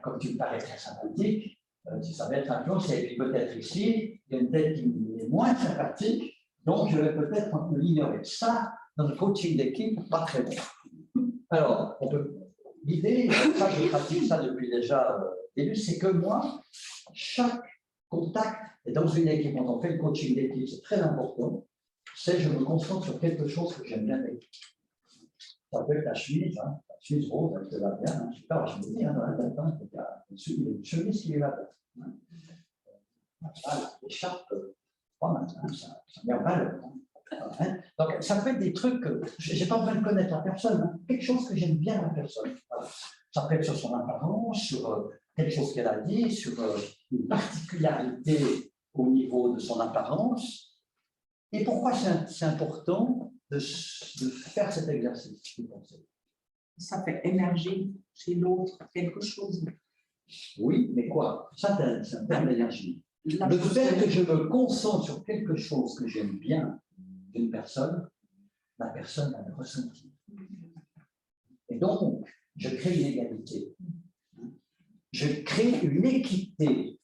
comme tu me parais très sympathique, ça va être influencé. Et puis peut-être ici, il y a une tête qui est moins sympathique, donc je vais peut-être un peu l'ignorer. Ça, dans le coaching d'équipe, pas très bon. Alors, on peut. L'idée, ça je pratique ça depuis déjà début, c'est que moi, chaque contact, et dans une équipe, quand on fait le coaching d'équipe, c'est très important, c'est je me concentre sur quelque chose que j'aime bien faire. Ça peut être la chemise, hein, la chemise rose, elle te va bien, hein, je sais pas, je me dis, hein, dans la tête, hein, il y a une chemise qui est là. Hein. Voilà, l'écharpe, pas mal, hein, ça met en valeur. Hein. Donc, ça peut être des trucs que je n'ai pas besoin de connaître la personne, hein, quelque chose que j'aime bien la personne. Voilà. Ça peut être sur son apparence, sur quelque chose qu'elle a dit, sur une particularité au niveau de son apparence. Et pourquoi c'est important de faire cet exercice? Ça fait émerger chez l'autre quelque chose. Oui, mais quoi? Ça, c'est un terme d'énergie. Le fait que je me concentre sur quelque chose que j'aime bien d'une personne, la personne va le ressentir. Et donc, je crée une égalité. Je crée une équité.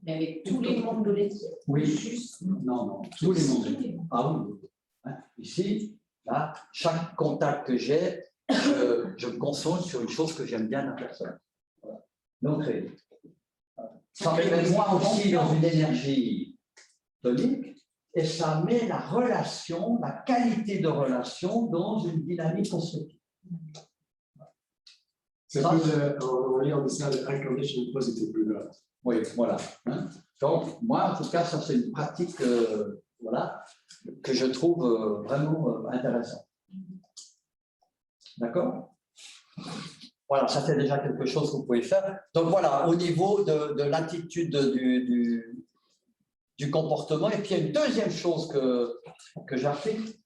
Mais avec tous les membres de l'équipe. Oui. Juste. Non, tous les membres. Ah oui. Hein, ici, là, chaque contact que j'ai, je me concentre sur une chose que j'aime bien de la personne. Voilà. Donc, ça me met moi aussi dans une énergie tonique et ça met la relation, la qualité de relation dans une dynamique constructive. C'est plus, on va dire ça, le unconditional positive regard. Oui, voilà. Hein. Donc, moi, en tout cas, ça, c'est une pratique voilà, que je trouve vraiment intéressante. D'accord? Voilà, ça fait déjà quelque chose que vous pouvez faire. Donc, voilà, au niveau de l'attitude du comportement. Et puis, il y a une deuxième chose que j'applique.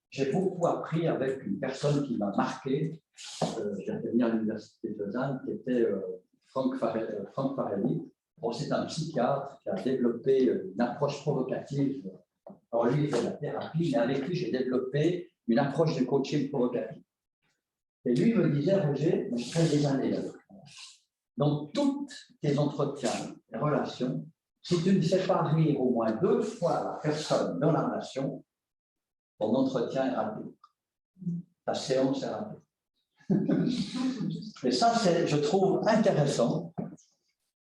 J'ai beaucoup appris avec une personne qui m'a marqué. J'ai venu à l'université de Lausanne, qui était Franck Farelli. Bon, c'est un psychiatre qui a développé une approche provocative. Alors lui, il fait de la thérapie, mais avec lui, j'ai développé une approche de coaching provocatif. Et lui me disait, Roger, je fais des années là. Donc, tous tes entretiens, tes relations, si tu ne fais pas rire au moins 2 fois la personne dans la relation, ton entretien est raté. Ta séance est ratée. Et ça, je trouve intéressant.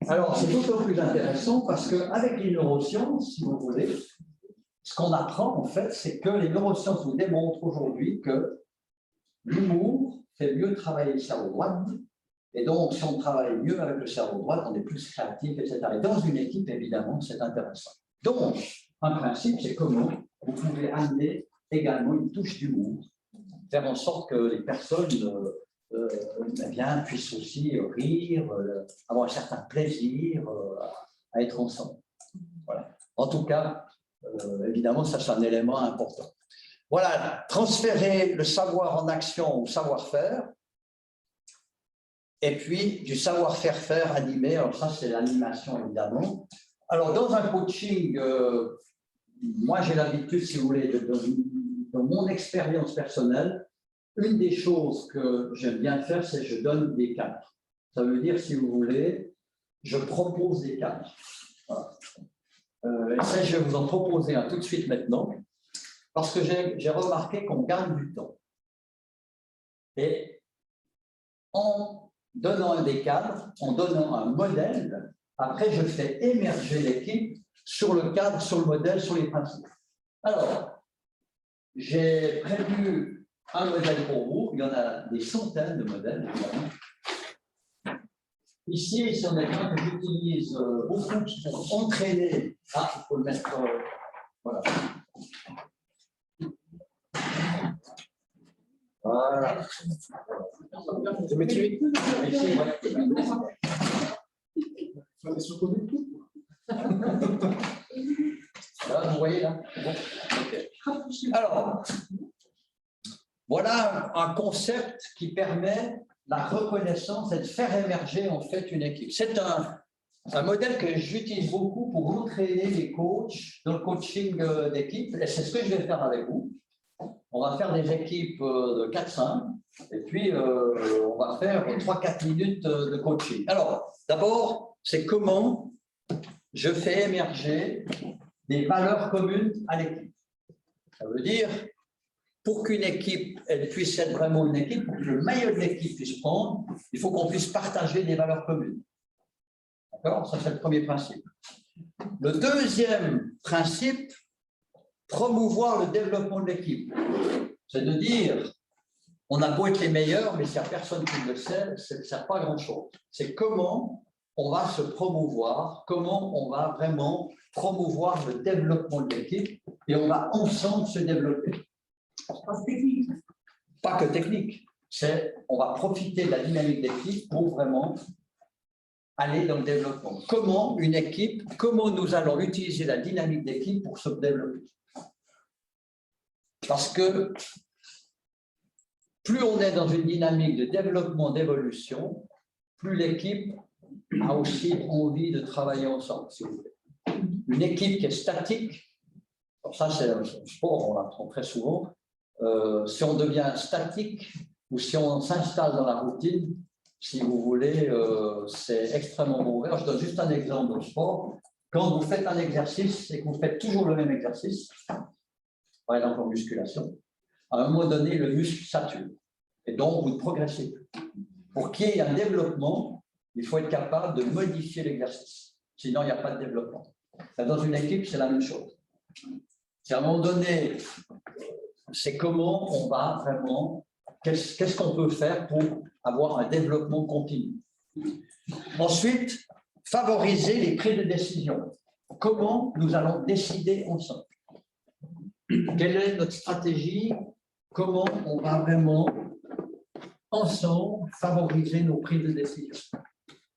Alors, c'est d'autant plus intéressant parce qu'avec les neurosciences, si vous voulez, ce qu'on apprend, en fait, c'est que les neurosciences nous démontrent aujourd'hui que l'humour fait mieux travailler le cerveau droit. Et donc, si on travaille mieux avec le cerveau droit, on est plus créatif, etc. Et dans une équipe, évidemment, c'est intéressant. Donc, un principe, c'est comment vous pouvez amener également une touche d'humour, faire en sorte que les personnes puissent aussi rire, avoir un certain plaisir à être ensemble. Voilà. En tout cas, évidemment, ça c'est un élément important. Voilà, transférer le savoir en action au savoir-faire, et puis du savoir-faire animé. Alors ça, c'est l'animation, évidemment. Alors, dans un coaching, moi j'ai l'habitude, si vous voulez, dans mon expérience personnelle, une des choses que j'aime bien faire, c'est que je donne des cadres. Ça veut dire, si vous voulez, je propose des cadres. Voilà. Et ça, je vais vous en proposer un tout de suite maintenant, parce que j'ai remarqué qu'on gagne du temps. Et en donnant des cadres, en donnant un modèle, après, je fais émerger l'équipe sur le cadre, sur le modèle, sur les principes. Alors, j'ai prévu un modèle pour vous. Il y en a des centaines de modèles, évidemment. Ici, c'est un écran que j'utilise beaucoup pour entraîner. Ah, il faut le mettre. Voilà. Voilà. Je mets celui Ici, Là, vous voyez là. Bon. Okay. Alors, voilà un concept qui permet la reconnaissance et de faire émerger en fait une équipe. C'est un modèle que j'utilise beaucoup pour entraîner les coachs dans le coaching d'équipe, et c'est ce que je vais faire avec vous. On va faire des équipes de 4-5, et puis on va faire 3-4 minutes de coaching. Alors, d'abord, c'est comment je fais émerger des valeurs communes à l'équipe. Ça veut dire, pour qu'une équipe elle puisse être vraiment une équipe, pour que le maillot de l'équipe puisse prendre, il faut qu'on puisse partager des valeurs communes. D'accord? Ça, c'est le premier principe. Le deuxième principe, promouvoir le développement de l'équipe. C'est de dire, on a beau être les meilleurs, mais s'il n'y a personne qui le sait, ça ne sert pas à grand-chose. C'est comment on va se promouvoir, comment on va vraiment promouvoir le développement de l'équipe et on va ensemble se développer. Pas technique. Pas que technique, c'est on va profiter de la dynamique d'équipe pour vraiment aller dans le développement. Comment une équipe, comment nous allons utiliser la dynamique d'équipe pour se développer. Parce que plus on est dans une dynamique de développement, d'évolution, plus l'équipe a aussi envie de travailler ensemble, si vous voulez. Une équipe qui est statique, alors ça c'est un sport, on l'apprend très souvent, si on devient statique ou si on s'installe dans la routine, si vous voulez, c'est extrêmement mauvais. Je donne juste un exemple de sport. Quand vous faites un exercice et que vous faites toujours le même exercice, par exemple en musculation, à un moment donné, le muscle sature. Et donc, vous ne progressez plus. Pour qu'il y ait un développement, il faut être capable de modifier l'exercice. Sinon, il n'y a pas de développement. Dans une équipe, c'est la même chose. C'est à un moment donné, c'est comment on va vraiment, qu'est-ce qu'on peut faire pour avoir un développement continu. Ensuite, favoriser les prises de décision. Comment nous allons décider ensemble? Quelle est notre stratégie? Comment on va vraiment, ensemble, favoriser nos prises de décision?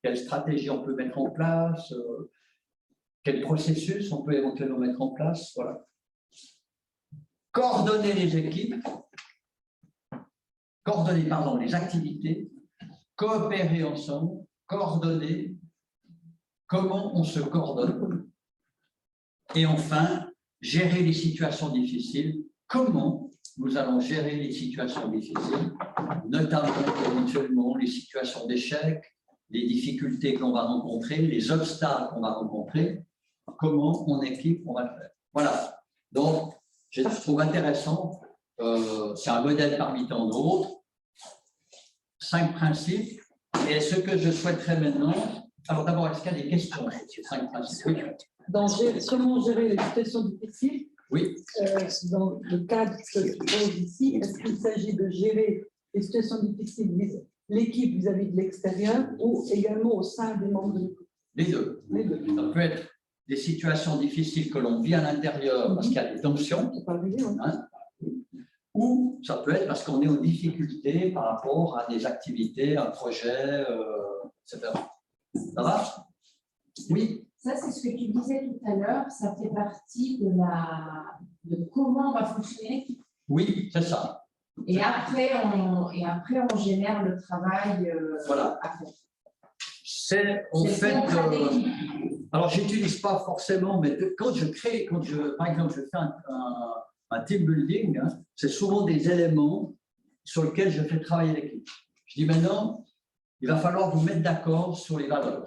Quelle stratégie on peut mettre en place? Quel processus on peut éventuellement mettre en place? Voilà. Coordonner les équipes, coordonner, pardon, les activités, coopérer ensemble, coordonner, comment on se coordonne. Et enfin, gérer les situations difficiles, comment nous allons gérer les situations difficiles, notamment éventuellement les situations d'échec, les difficultés que l'on va rencontrer, les obstacles qu'on va rencontrer, comment en équipe on va le faire. Voilà. Donc, je trouve intéressant, c'est un modèle parmi tant d'autres, 5 principes, et ce que je souhaiterais maintenant, alors d'abord, est-ce qu'il y a des questions sur ces 5 principes? Oui. Comment gérer les situations difficiles? Oui. Dans le cadre que je pose ici, est-ce qu'il s'agit de gérer les situations difficiles, l'équipe vis-à-vis de l'extérieur ou également au sein des membres de l'équipe? Les deux. Les deux. Ça peut être des situations difficiles que l'on vit à l'intérieur parce qu'il y a des tensions, hein, ou ça peut être parce qu'on est en difficulté par rapport à des activités, un projet, etc. Ça va? Oui. Ça, c'est ce que tu disais tout à l'heure, ça fait partie de comment va fonctionner l'équipe. Oui, c'est ça. Et après, on génère le travail voilà. à faire. C'est en fait. Alors, je n'utilise pas forcément, mais quand je crée, par exemple, je fais un team building, hein, c'est souvent des éléments sur lesquels je fais travailler l'équipe. Je dis maintenant, il va falloir vous mettre d'accord sur les valeurs.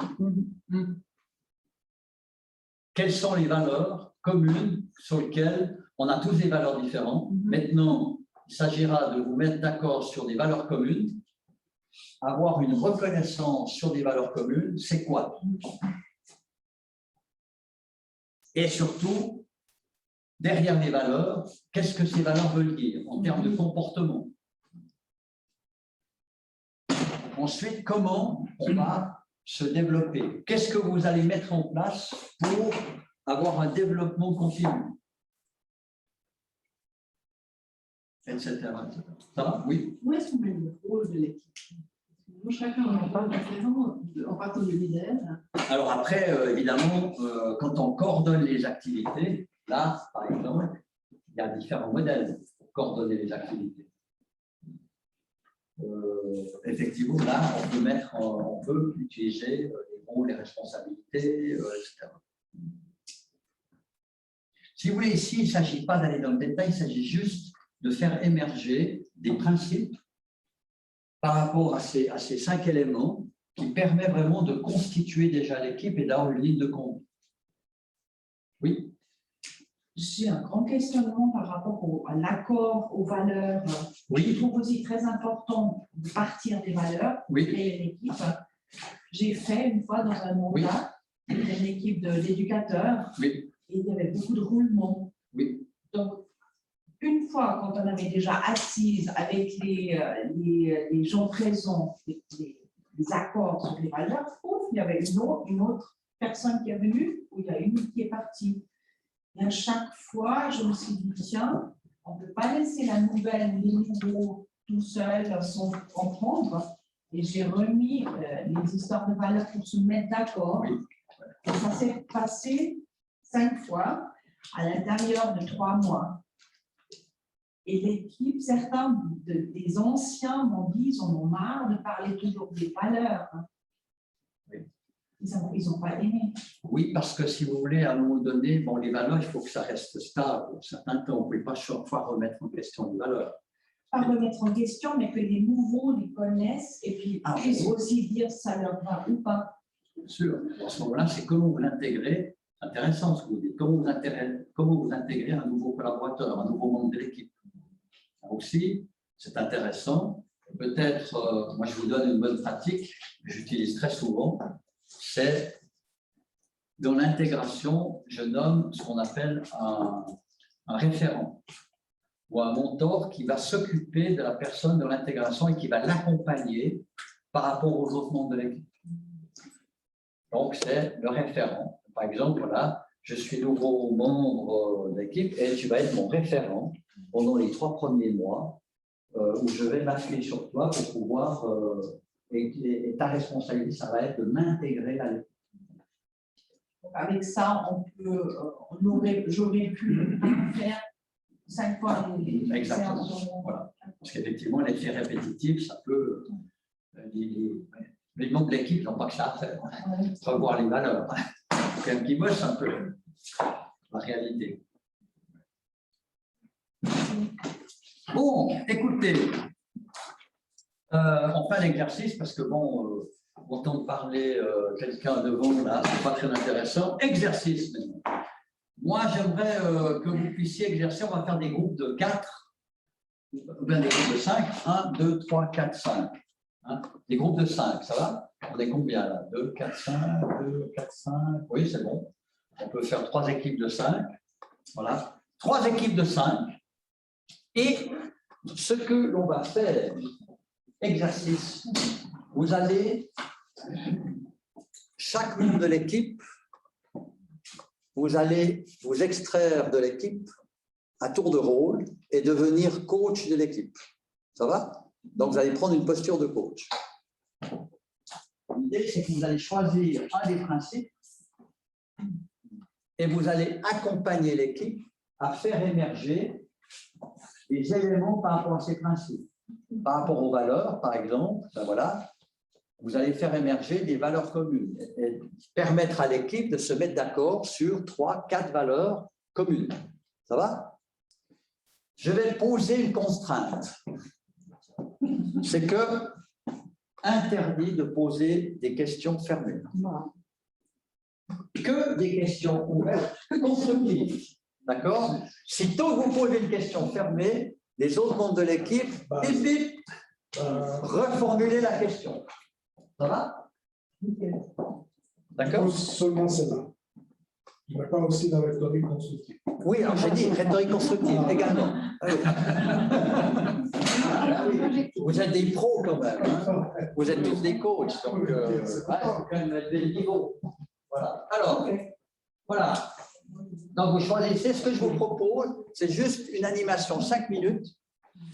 Quelles sont les valeurs communes sur lesquelles on a tous des valeurs différentes. Maintenant, il s'agira de vous mettre d'accord sur des valeurs communes. Avoir une reconnaissance sur des valeurs communes, c'est quoi? Et surtout, derrière les valeurs, qu'est-ce que ces valeurs veulent dire en termes de comportement? Ensuite, comment on va se développer? Qu'est-ce que vous allez mettre en place pour avoir un développement continu? Etc. Ça va? Oui. Où est-ce qu'on met le rôle de l'équipe? Chacun en parle différemment en partant du leader. Alors après, évidemment, quand on coordonne les activités, là, par exemple, il y a différents modèles pour coordonner les activités. Effectivement, là, on peut utiliser des rôles, les responsabilités, etc. Si vous voulez, ici, il ne s'agit pas d'aller dans le détail, il s'agit juste de faire émerger des principes par rapport à ces 5 éléments qui permettent vraiment de constituer déjà l'équipe et d'avoir une ligne de conduite. Oui. J'ai un grand questionnement par rapport à l'accord, aux valeurs. Oui. Je trouve aussi très important de partir des valeurs pour créer une équipe. J'ai fait une fois dans un mandat une équipe d'éducateurs et il y avait beaucoup de roulements. Oui. Donc, une fois, quand on avait déjà assise avec les gens présents, les accords sur les valeurs, il y avait une autre personne qui est venue ou il y a une qui est partie. Et à chaque fois, je me suis dit, tiens, on ne peut pas laisser la nouvelle, les nouveaux tout seuls sans comprendre. Et j'ai remis les histoires de valeurs pour se mettre d'accord. Et ça s'est passé 5 fois à l'intérieur de 3 mois. Et l'équipe, certains des anciens m'ont dit, ils en ont marre de parler toujours des valeurs. Ils n'ont pas aimé. Oui, parce que si vous voulez, à un moment donné, bon, les valeurs, il faut que ça reste stable pour un certain temps. On ne peut pas chaque fois remettre en question les valeurs. Pas remettre en question, mais que les nouveaux les connaissent et puis puissent aussi dire ça leur va ou pas. Bien sûr. À ce moment-là, c'est comment vous l'intégrez. Intéressant ce que vous dites. Comment vous intégrez un nouveau collaborateur, un nouveau membre de l'équipe. Aussi, c'est intéressant. Peut-être, moi je vous donne une bonne pratique, que j'utilise très souvent, c'est dans l'intégration, je nomme ce qu'on appelle un référent ou un mentor qui va s'occuper de la personne dans l'intégration et qui va l'accompagner par rapport aux autres membres de l'équipe. Donc, c'est le référent. Par exemple, voilà, je suis nouveau membre de l'équipe et tu vas être mon référent pendant les 3 premiers mois où je vais m'appuyer sur toi pour pouvoir, et ta responsabilité, ça va être de m'intégrer à l'équipe. Avec ça, j'aurais pu faire 5 fois les séances. Voilà. Parce qu'effectivement, l'effet répétitif, ça peut... Les membres de l'équipe n'ont pas que ça à faire. Revoir les valeurs. C'est un petit bosse un peu la réalité. Bon, écoutez, on fait l'exercice parce que bon, entendre parler quelqu'un devant là, c'est pas très intéressant. Exercice maintenant. Moi, j'aimerais que vous puissiez exercer. On va faire des groupes de 4, ou bien des groupes de 5. 1, 2, 3, 4, 5. Hein? Des groupes de 5, ça va? On est combien là? 2, 4, 5, 2, 4, 5. Oui, c'est bon. On peut faire 3 équipes de 5. Voilà. 3 équipes de 5. Et ce que l'on va faire, exercice, vous allez, chaque membre de l'équipe, vous allez vous extraire de l'équipe à tour de rôle et devenir coach de l'équipe. Ça va? Donc, vous allez prendre une posture de coach. L'idée, c'est que vous allez choisir un des principes et vous allez accompagner l'équipe à faire émerger des éléments par rapport à ces principes. Par rapport aux valeurs, par exemple, ben voilà, vous allez faire émerger des valeurs communes et permettre à l'équipe de se mettre d'accord sur 3, 4 valeurs communes. Ça va? Je vais poser une contrainte. C'est que interdit de poser des questions fermées. Que des questions ouvertes, constructives. D'accord? Si tôt vous posez une question fermée, les autres membres de l'équipe, reformulez la question. Ça va? D'accord? Seulement celle-là. Il n'y a pas aussi la rhétorique constructive. Oui, alors j'ai dit rhétorique constructive également. Vous êtes des pros quand même. Hein? Vous êtes tous des coachs. Donc, il faut quand même élever le niveau. Voilà. Alors, voilà. Donc, vous choisissez. Ce que je vous propose, c'est juste une animation 5 minutes.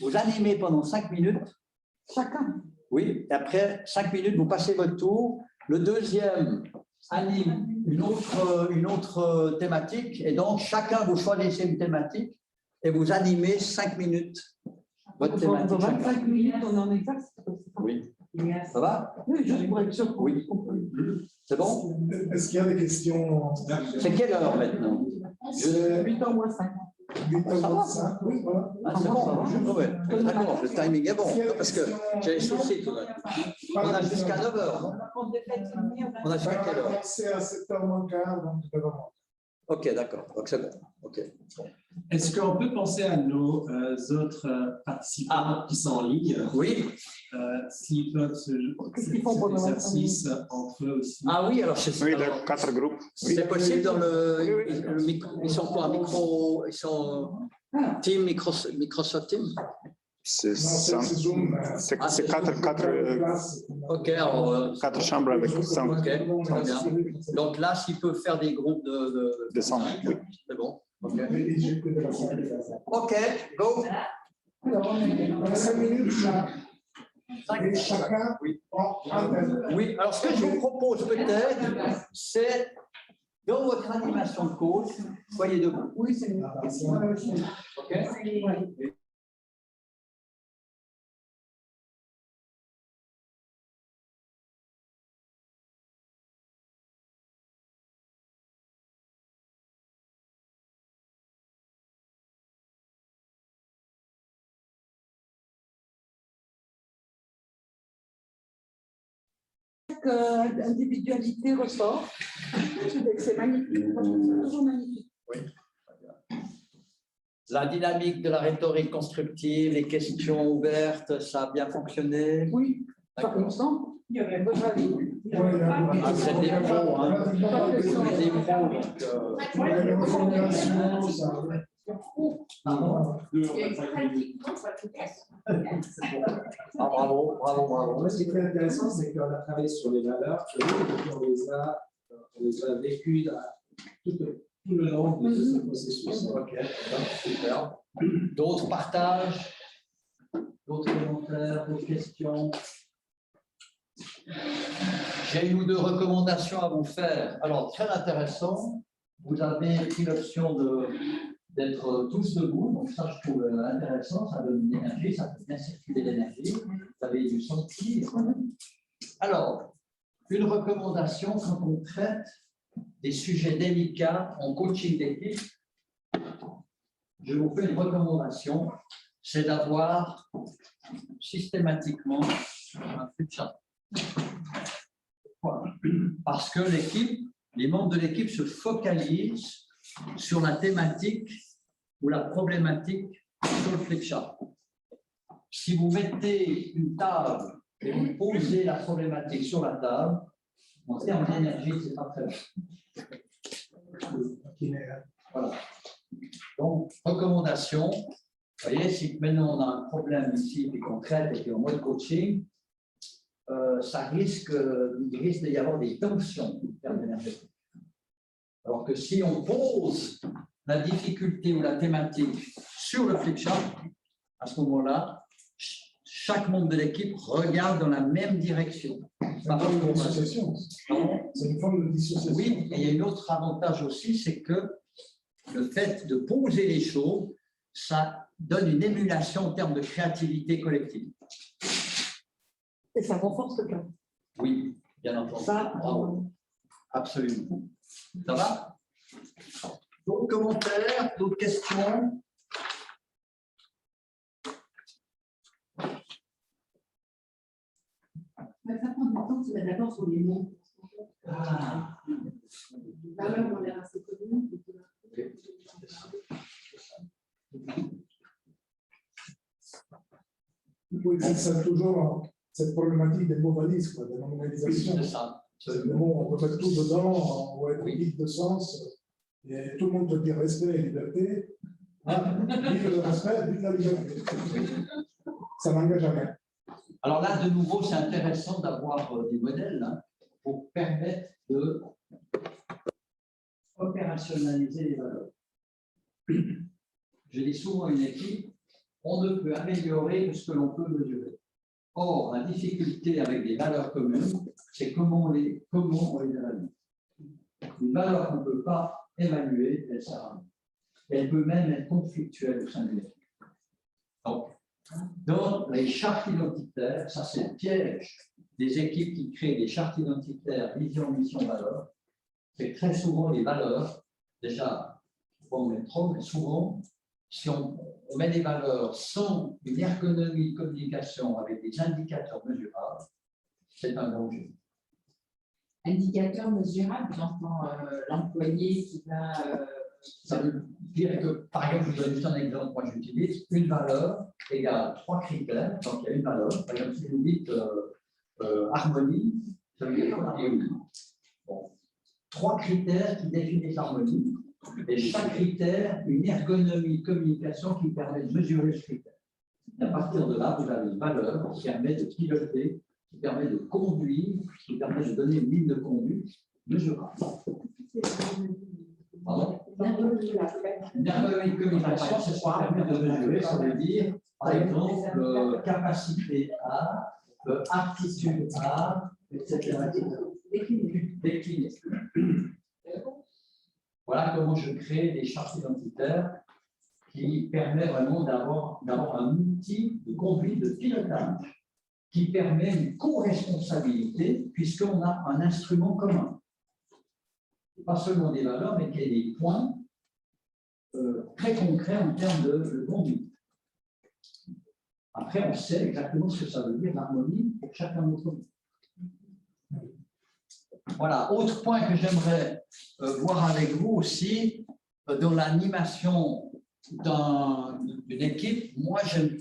Vous animez pendant 5 minutes. Chacun. Oui. Et après 5 minutes, vous passez votre tour. Le deuxième anime une autre thématique. Et donc, chacun, vous choisissez une thématique et vous animez 5 minutes votre thématique. Dans 25 minutes, on est en exercice. Oui. Ça va? Oui, juste pour être sûr. Oui. C'est bon? Est-ce qu'il y a des questions? C'est quelle heure maintenant? C'est 8h moins 5. 8h25. Oui, voilà. Ah, c'est bon, ça va? Ah ouais. D'accord, le timing est bon. Non, parce que j'ai les soucis tout de même. On a jusqu'à 9h, non? On a jusqu'à quelle heure? C'est à 7h moins quart, donc vraiment. Ok, d'accord. Donc c'est bon. Ok. Est-ce qu'on peut penser à nos autres participants qui sont en ligne? Oui. S'ils peuvent se cet exercice entre eux aussi. Ah oui, alors c'est Oui, les 4 groupes. C'est possible dans le micro. Ils sont quoi? Micro. Ils sont Team Microsoft Team? C'est Zoom. c'est 4 Ok, alors. 4 chambres avec 5. Ok, très bien. Donc là, s'ils peuvent faire des groupes de 100. Oui. C'est bon. Ok. Ok, go. Alors, 5 minutes, et chacun. Oui. Oui, alors ce que je vous propose peut-être, c'est dans votre animation de coach, soyez debout. Oui, c'est mieux. Ok. Individualité ressort. C'est magnifique. C'est toujours magnifique. Oui. La dynamique de la rhétorique constructive, les questions ouvertes, ça a bien fonctionné? Oui, ça me semble. Il y avait votre avis. Ah, c'est des pros, hein. C'est des pros, Ah, bravo, bravo, bravo. Moi, ce qui est très intéressant, c'est qu'on a travaillé sur les valeurs, et on les a vécues tout le long de ce processus. Ok, super. D'autres partages? D'autres commentaires? D'autres questions? J'ai une ou deux recommandations à vous faire. Alors, très intéressant. Vous avez pris l'option d'être tous debout. Donc, ça, je trouve intéressant. Ça donne de l'énergie. Ça fait bien circuler l'énergie. Vous avez du sentir. Alors, une recommandation quand on traite des sujets délicats en coaching d'équipe, je vous fais une recommandation, c'est d'avoir systématiquement un flux de chart. Parce que les membres de l'équipe se focalisent sur la thématique ou la problématique sur le flip chart. Si vous mettez une table et vous posez la problématique sur la table, en termes d'énergie, ce n'est pas très bon. Voilà. Donc, recommandation, vous voyez, si maintenant on a un problème ici et qu'on traite et qu'on est en mode coaching, il risque d'y avoir des tensions en termes d'énergie. Alors que si on pose la difficulté ou la thématique sur le flip chart, à ce moment-là, chaque membre de l'équipe regarde dans la même direction. C'est une forme de dissociation. Oui, et il y a un autre avantage aussi, c'est que le fait de poser les choses, ça donne une émulation en termes de créativité collective. Et ça renforce le cas. Oui, bien entendu. Ça, bravo. Absolument. Ça va? D'autres commentaires, d'autres questions? Ça prend du temps de se mettre d'accord sur les mots. Ah. Là, même, on est assez connus. Oui, c'est toujours cette problématique des mots valises, de nominalisation. C'est ça. Le mot, on peut mettre tout dedans, on va être vide de sens, et tout le monde peut dire respect et liberté. Vive le respect, vive la liberté. Ça n'engage à rien. Alors là, de nouveau, c'est intéressant d'avoir des modèles pour permettre de opérationnaliser les valeurs. Je dis souvent à une équipe, on ne peut améliorer que ce que l'on peut mesurer. Or, la difficulté avec des valeurs communes, c'est comment on les évalue. Une valeur qu'on ne peut pas évaluer, elle sert à rien. Elle peut même être conflictuelle au sein de l'équipe. Donc, Dans les chartes identitaires, ça c'est le piège des équipes qui créent des chartes identitaires, vision, mission, valeur. C'est très souvent les valeurs, déjà, on met trop, mais souvent, si on met des valeurs sans une ergonomie de communication avec des indicateurs mesurables, c'est un danger. Indicateur mesurable, j'entends l'employé qui va. Ça veut dire que, par exemple, je vous donne juste un exemple, moi j'utilise une valeur égale 3 critères, donc il y a une valeur, par exemple, si vous dites harmonie, ça veut dire quoi? Bon. 3 critères qui définissent l'harmonie, et chaque critère, une ergonomie de communication qui permet de mesurer ce critère. Et à partir de là, vous avez une valeur qui permet de piloter, qui permet de conduire, qui permet de donner une ligne de conduite mesurable. Pardon? Une ergonomie de communication, c'est ce qui permet de mesurer, ça veut dire, par exemple, capacité à, aptitude à, etc. Décliner. Voilà comment je crée des chartes identitaires qui permettent vraiment d'avoir un outil de conduite, de pilotage, qui permet une co-responsabilité, puisqu'on a un instrument commun. Pas seulement des valeurs, mais qu'il y ait des points très concrets en termes de conduite. Après, on sait exactement ce que ça veut dire, l'harmonie, pour chacun d'entre nous. Voilà, autre point que j'aimerais voir avec vous aussi, dans l'animation d'une équipe, moi j'aime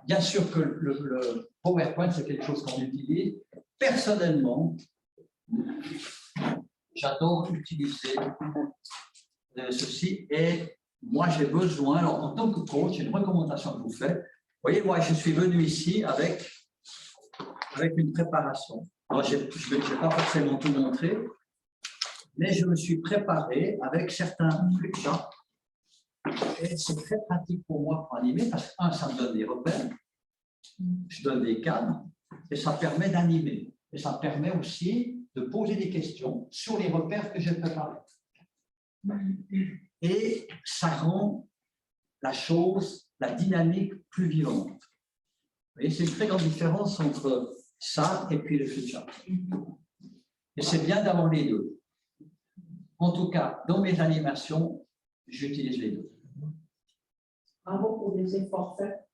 bien sûr que le PowerPoint c'est quelque chose qu'on utilise. Personnellement, j'adore utiliser ceci et moi j'ai besoin, alors en tant que coach, une recommandation que je vous fais. Vous voyez, moi je suis venu ici avec une préparation. Alors, je ne vais pas forcément tout montrer, mais je me suis préparé avec certains flipcharts. Et c'est très pratique pour moi pour animer parce que, ça me donne des repères, je donne des cadres, et ça permet d'animer. Et ça permet aussi de poser des questions sur les repères que j'ai préparés. Et ça rend la chose, la dynamique plus vivante. Vous voyez, c'est une très grande différence entre ça et puis le flipchart. Et c'est bien d'avoir les deux. En tout cas, dans mes animations, j'utilise les deux. Bravo pour les efforts faits.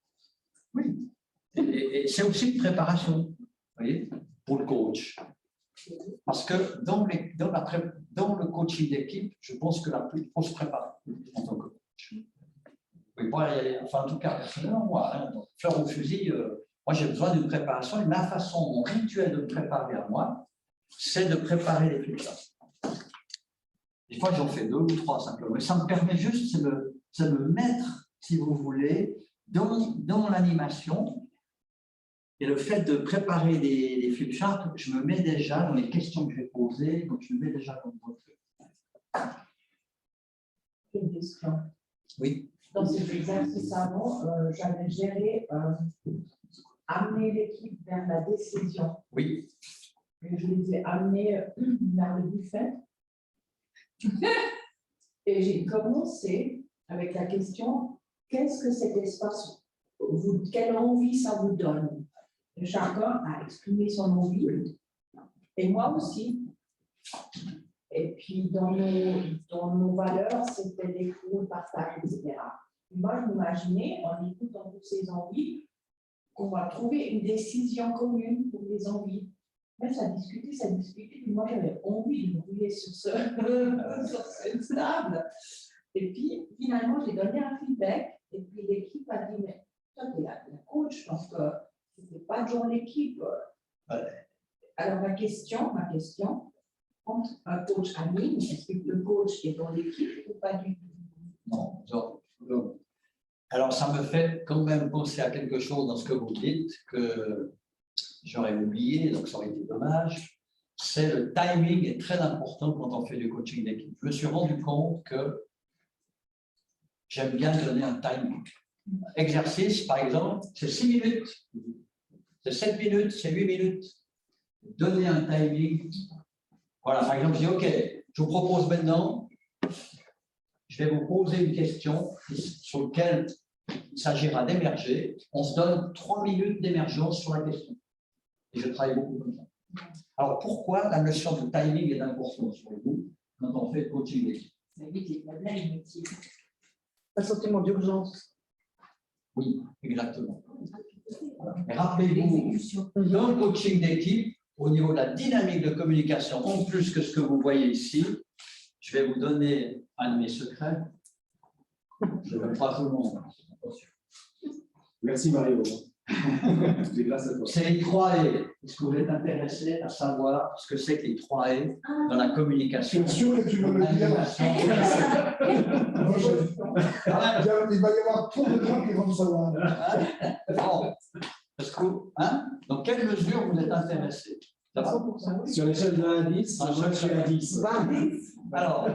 Oui. Et c'est aussi une préparation, vous voyez, pour le coach. Parce que dans le coaching d'équipe, je pense que il faut se préparer en tant que coach. Oui, enfin, en tout cas, personnellement, moi, fleur au fusil, moi j'ai besoin d'une préparation. Et ma façon, mon rituel de me préparer à moi, c'est de préparer les flipcharts. Des fois, j'en fais 2 ou 3 simplement. Mais ça me permet juste de me mettre, si vous voulez, dans l'animation. Et le fait de préparer des flipcharts, je me mets déjà dans les questions que je vais poser, donc je me mets déjà dans le truc. Une question. Oui. Dans cet exercice avant, j'avais géré amener l'équipe vers la décision. Oui. Et je les ai amenés vers le buffet. Et j'ai commencé avec la question, qu'est-ce que cet espace, quelle envie ça vous donne? Et chacun a exprimé son envie, et moi aussi. Et puis, dans nos valeurs, c'était l'écoute, le partage, etc. Et moi, je m'imaginais, en écoutant toutes ces envies, qu'on va trouver une décision commune pour les envies. Mais ça discutait, puis moi, j'avais envie de me rouler sur cette table. Et puis, finalement, j'ai donné un feedback, et puis l'équipe a dit, mais toi, tu es la coach, donc tu ne fais pas de genre l'équipe. Alors, ma question, quand un coach anime, est-ce que le coach est dans l'équipe ou pas du tout? Non. Alors, ça me fait quand même penser à quelque chose dans ce que vous dites que j'aurais oublié, donc ça aurait été dommage. C'est le timing est très important quand on fait du coaching d'équipe. Je me suis rendu compte que j'aime bien donner un timing. Exercice, par exemple, c'est 6 minutes, c'est 7 minutes, c'est 8 minutes. Donner un timing. Voilà, par exemple, je dis, OK, je vous propose maintenant, je vais vous poser une question sur laquelle il s'agira d'émerger. On se donne 3 minutes d'émergence sur la question. Et je travaille beaucoup comme ça. Alors, pourquoi la notion de timing est importante pour vous quand on fait le coaching d'équipe? Ça évite les problèmes inutiles. Un sentiment d'urgence. Oui, exactement. Mais rappelez-vous, dans le coaching d'équipe, au niveau de la dynamique de communication, en plus que ce que vous voyez ici, je vais vous donner un de mes secrets. Je ne le pas tout le monde. Merci Mario. C'est grâce à toi. C'est les 3 E. Est-ce que vous êtes intéressé à savoir ce que c'est que les 3 E dans la communication? Je suis sûr que tu veux le dire. Il va y avoir trop de gens qui vont le savoir. Non. Parce que, dans quelle mesure vous êtes intéressé? Sur l'échelle de 1 à 10, moi je suis à 10. Alors,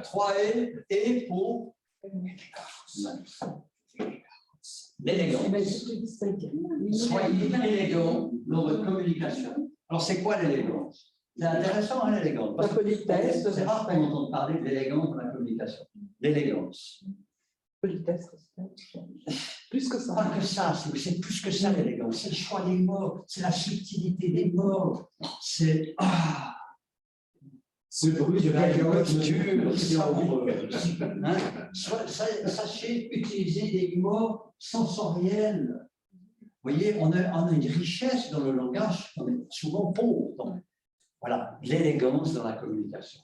3 E et pour l'élégance. Soyez élégant dans votre communication. Alors, c'est quoi l'élégance? C'est intéressant, l'élégance. La politesse. C'est rare qu'on entende parler de l'élégance dans la communication. L'élégance. Politesse, plus que ça. Pas que ça, c'est plus que ça l'élégance. C'est le choix des mots, c'est la subtilité des mots. C'est. Ce bruit de la Sachez utiliser des mots sensoriels. Vous voyez, on a une richesse dans le langage, on est souvent pauvre. Donc, voilà, l'élégance dans la communication.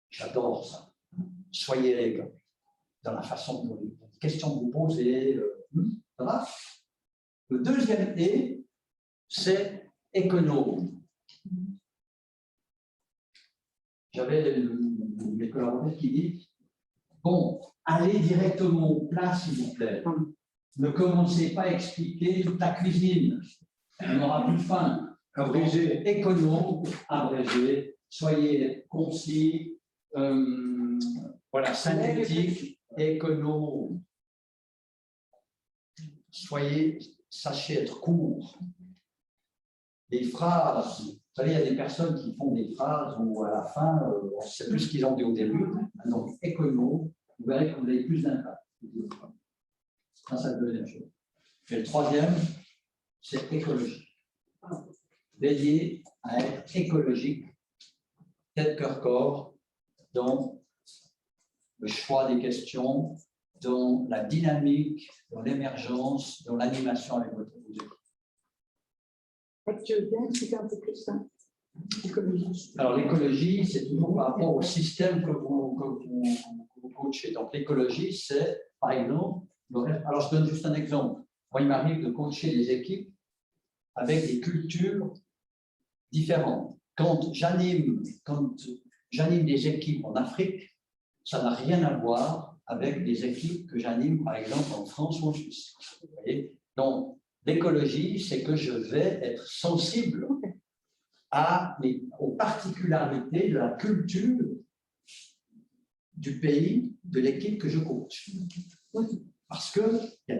J'adore ça. Soyez élégant dans la façon dont les questions que vous posez. Ça va? Le deuxième E, c'est économe. J'avais mes collaborateurs qui disent bon, allez directement au plat, s'il vous plaît. Ne commencez pas à expliquer toute la cuisine. On n'aura plus faim. Abrégé. Économe, abrégé. Soyez concis, voilà, synthétique, économe. Sachez être court. Les phrases. Vous savez, il y a des personnes qui font des phrases où à la fin, on ne sait plus ce qu'ils ont dit au début. Donc, économe, vous verrez que vous avez plus d'impact. Ça, c'est la deuxième chose. Et le troisième, c'est écologique. Veillez à être écologique, tête, cœur, corps, dans le choix des questions, dans la dynamique, dans l'émergence, dans l'animation avec votre équipe. Tu veux bien expliquer un peu plus ça? L'écologie. Alors, l'écologie, c'est toujours par rapport au système que vous coachez. Donc, l'écologie, c'est, par exemple, alors je donne juste un exemple. Moi, il m'arrive de coacher des équipes avec des cultures différentes. Quand j'anime des équipes en Afrique, ça n'a rien à voir avec des équipes que j'anime, par exemple, en France ou en Suisse. Vous voyez? Donc, l'écologie, c'est que je vais être sensible aux particularités de la culture du pays, de l'équipe que je coach. Parce qu'il y a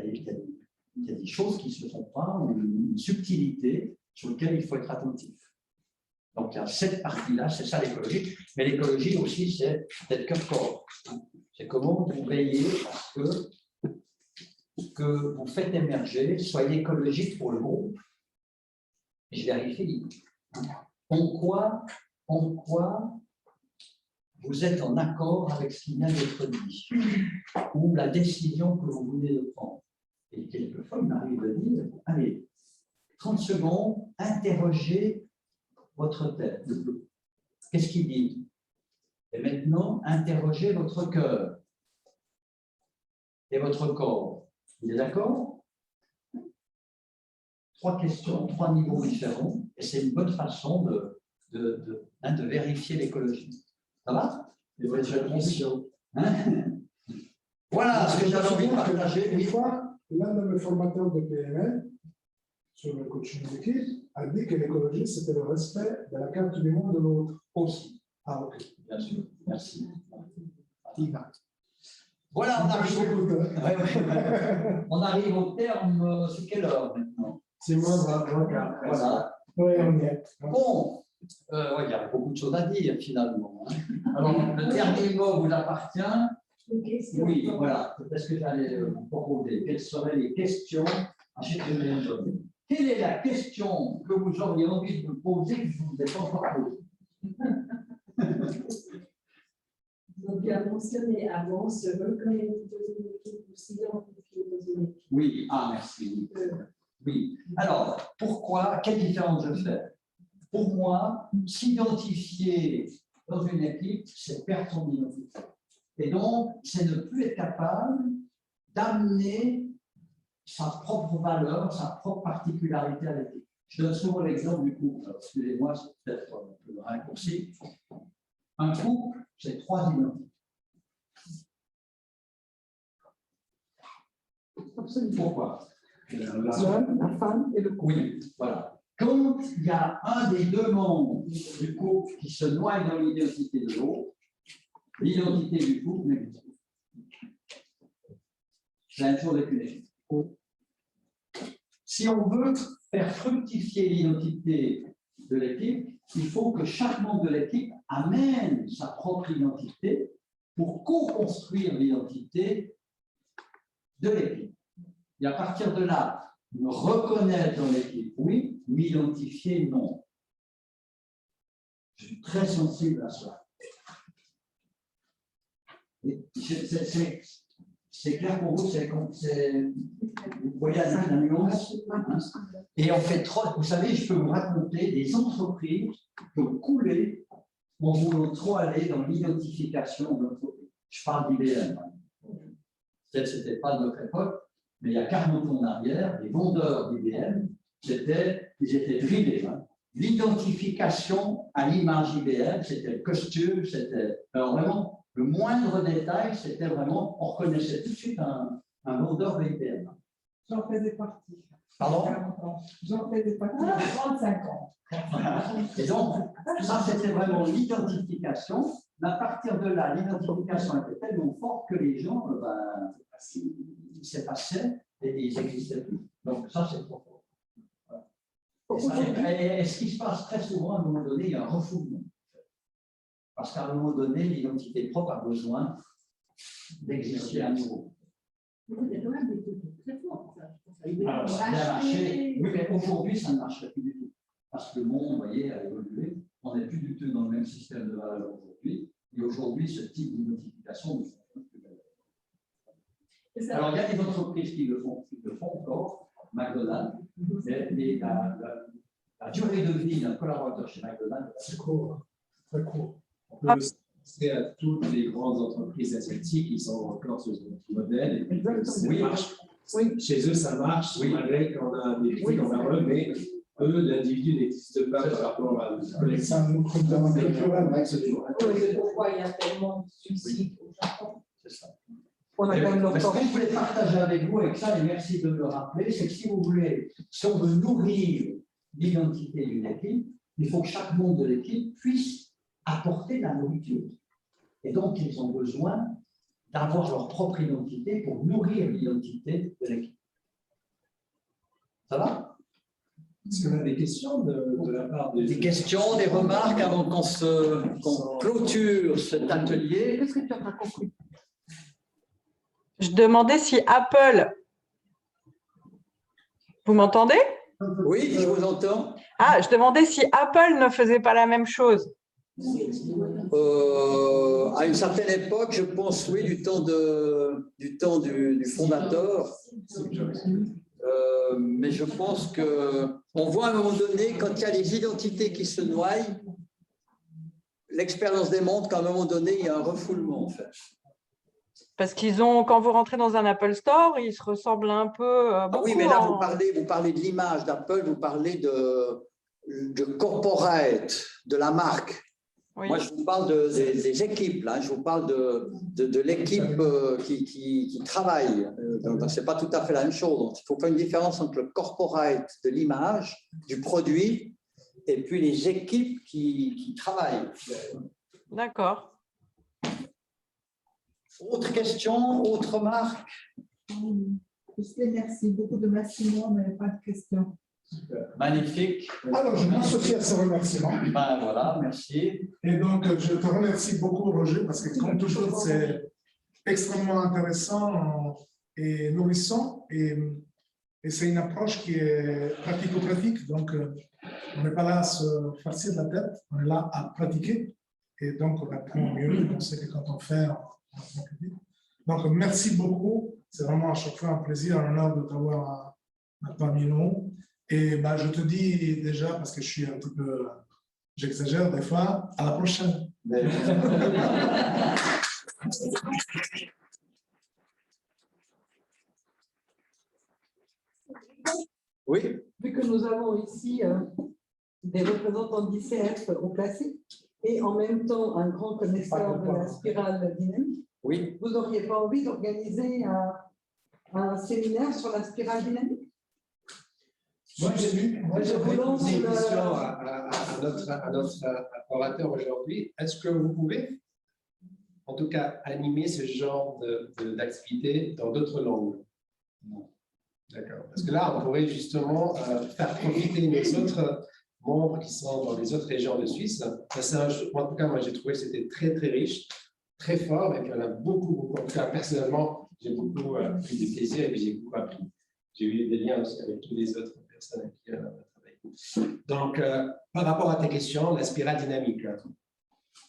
des choses qui ne se font pas, ou une subtilité sur laquelle il faut être attentif. Donc, il y a cette partie-là, c'est ça l'écologie. Mais l'écologie aussi, c'est d'être cœur-corps. C'est comment vous veillez à ce que vous faites émerger, soyez écologique pour le groupe. Et je vérifie. En quoi vous êtes en accord avec ce qui vient d'être dit, ou la décision que vous venez de prendre. Et quelquefois, il m'arrive de dire, allez, 30 secondes, interrogez votre tête. Qu'est-ce qu'il dit? Et maintenant, interrogez votre cœur et votre corps. Vous êtes d'accord? 3 questions, 3 niveaux différents, et c'est une bonne façon de vérifier l'écologie. Ça va? Voilà ce que j'avais envie de partager. Une fois, l'un de mes formateurs de PNL sur le coaching d'équipe a dit que l'écologie, c'était le respect de la carte du monde de l'autre aussi. Ah, ok. Bien sûr, merci. Voilà, on arrive au terme. C'est quelle heure maintenant? C'est moins 20. Voilà. Oui, on y est. Bon, il y a beaucoup de choses à dire finalement. Alors, le dernier mot vous appartient. Oui, voilà, c'est ce que j'allais vous proposer. Quelles seraient les questions à chaque donné? Quelle est la question que vous auriez envie de me poser que je ne vous ai pas encore posée? Vous avez mentionné avant ce reconnaître une équipe ou s'identifier dans une équipe. Oui, ah merci. Oui. Alors, pourquoi? Quelle différence je fais? Pour moi, s'identifier dans une équipe, c'est perdre son identité. Et donc, c'est ne plus être capable d'amener sa propre valeur, sa propre particularité à l'équipe. Je donne souvent l'exemple du couple. Excusez-moi, c'est peut-être un peu raccourci. Un couple, c'est 3 identités. Pourquoi? L'homme, la femme et le couple. Oui, voilà. Quand il y a un des deux membres du couple qui se noie dans l'identité de l'autre, l'identité du couple n'existe plus. C'est la même chose avec une équipe. Si on veut faire fructifier l'identité de l'équipe, il faut que chaque membre de l'équipe amène sa propre identité pour co-construire l'identité de l'équipe. Et à partir de là, me reconnaître dans l'équipe, oui, m'identifier, non. Je suis très sensible à ça. C'est clair pour vous, vous voyez la nuance, hein? Et on fait trop, vous savez, je peux vous raconter des entreprises qui ont coulé en voulant trop aller dans l'identification de l'entreprise. Je parle d'IBM. Peut-être que ce n'était pas de notre époque, mais il y a 40 ans en arrière, les vendeurs d'IBM, ils étaient drillés. Hein. L'identification à l'image IBM, c'était le costume, c'était vraiment le moindre détail, c'était vraiment, on reconnaissait tout de suite un vendeur d'IBM. J'en faisais partie. Pardon? J'en faisais partie. 35 ans. Et donc, ça, c'était vraiment l'identification. Mais à partir de là, l'identification était tellement forte que les gens, ils s'effaçaient et ils n'existaient plus. Donc, ça, c'est trop fort. Et ce qui se passe très souvent, à un moment donné, il y a un refoulement. Parce qu'à un moment donné, l'identité propre a besoin d'exister à nouveau. Vous êtes loin des trucs très forts. Alors, ça a bien marché. Oui, mais aujourd'hui, ça ne marcherait plus du tout. Parce que le monde, vous voyez, a évolué. On n'est plus du tout dans le même système de valeurs aujourd'hui. Et aujourd'hui, ce type d'identification ne fonctionne plus. Alors, il y a des entreprises qui le font encore, McDonald's, mais la durée de vie d'un collaborateur chez McDonald's, c'est court. Très court. C'est à toutes les grandes entreprises asiatiques qui sont encore sur ce modèle. Et oui, oui. Chez eux, ça marche, malgré qu'on a des critiques envers eux, mais eux, l'individu n'existe pas par rapport à la collection. C'est pourquoi il y a tellement de suicides au Japon. C'est ça. Ce que je voulais partager avec vous, avec ça, et merci de me le rappeler, c'est que si vous voulez, si on veut nourrir l'identité d'une équipe, il faut que chaque membre de l'équipe puisse apporter de la nourriture. Et donc, ils ont besoin d'avoir leur propre identité pour nourrir l'identité de l'équipe. Ça va? Est-ce qu'on a des questions de la part des questions, des remarques avant qu'on clôture cet atelier? Qu'est-ce que tu as compris? Je demandais si Apple... Vous m'entendez? Oui, je vous entends. Ah, je demandais si Apple ne faisait pas la même chose. À une certaine époque, je pense, oui, du temps du fondateur. Mais je pense qu'on voit à un moment donné, quand il y a les identités qui se noient, l'expérience démontre qu'à un moment donné, il y a un refoulement, en fait. Parce qu'ils ont, quand vous rentrez dans un Apple Store, ils se ressemblent un peu. Beaucoup, oui, mais là, vous parlez de l'image d'Apple, vous parlez de corporate, de la marque. Oui. Moi, je vous parle des équipes, là. Je vous parle de l'équipe qui travaille. Donc, ce n'est pas tout à fait la même chose. Donc, il faut faire une différence entre le corporate de l'image, du produit, et puis les équipes qui travaillent. D'accord. Autre question, autre remarque? Merci, beaucoup de remerciements, mais pas de questions. Super. Magnifique. Alors, je m'associe à ce remerciement. Ben voilà, merci. Et donc, je te remercie beaucoup, Roger, parce que comme toujours, extrêmement intéressant et nourrissant. Et c'est une approche qui est pratico-pratique. Donc, on n'est pas là à se farcir la tête, on est là à pratiquer. Et donc, on apprend mieux. On sait que quand on fait, on apprend plus vite. Donc, merci beaucoup. C'est vraiment à chaque fois un plaisir, un honneur de t'avoir parmi nous. Et ben, je te dis déjà, parce que je suis un petit peu, j'exagère des fois, à la prochaine. Oui. Vu que nous avons ici des représentants d'ICF au placé et en même temps un grand connaisseur de la spirale dynamique, oui. Vous n'auriez pas envie d'organiser un séminaire sur la spirale dynamique? Moi, je vous lance poser une question à notre orateur aujourd'hui. Est-ce que vous pouvez, en tout cas, animer ce genre d'activité dans d'autres langues? Non. D'accord. Parce que là, on pourrait justement faire profiter les autres membres qui sont dans les autres régions de Suisse. En tout cas, moi, j'ai trouvé que c'était très, très riche, très fort, et qu'il y en a beaucoup. En tout cas, personnellement, j'ai beaucoup pris du plaisir et puis j'ai beaucoup appris. J'ai eu des liens aussi avec tous les autres personnes avec qui on a travaillé. Donc, par rapport à tes questions, la spirale dynamique. Là.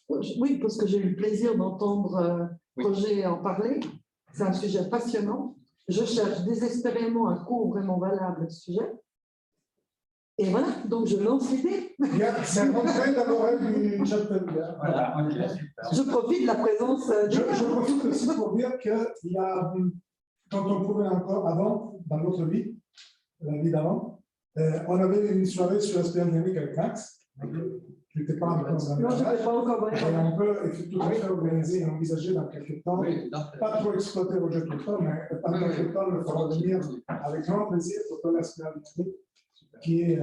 Oui, parce que j'ai eu le plaisir d'entendre Roger en parler. C'est un sujet passionnant. Je cherche désespérément un cours vraiment valable à ce sujet. Et voilà, donc je lance l'idée. C'est rentré dans l'oreille du chapelier. Voilà, ok. Je profite de la présence. Je profite aussi pour dire que quand on pouvait encore avant, dans notre vie, la vie d'avant, on avait une soirée sur la spirale dynamique avec Max. Tu n'étais pas encore dans Non, je n'étais pas encore. Et on peut tout à fait organiser et envisager dans quelques temps, pas trop exploiter Roger tout le temps, mais dans quelques temps, le faire revenir avec grand plaisir pour la spirale dynamique qui est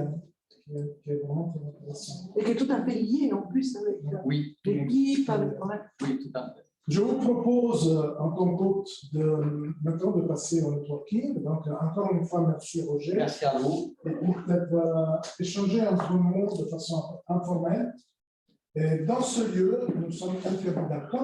vraiment très intéressant. Et qui est tout à fait lié en plus avec l'équipe. Oui, tout à fait. Je vous propose, en tant qu'hôte, maintenant de passer au networking. Donc, encore une fois, merci Roger. Merci à vous. Et peut-être échanger entre nous de façon informelle. Et dans ce lieu, nous sommes interdits d'accord.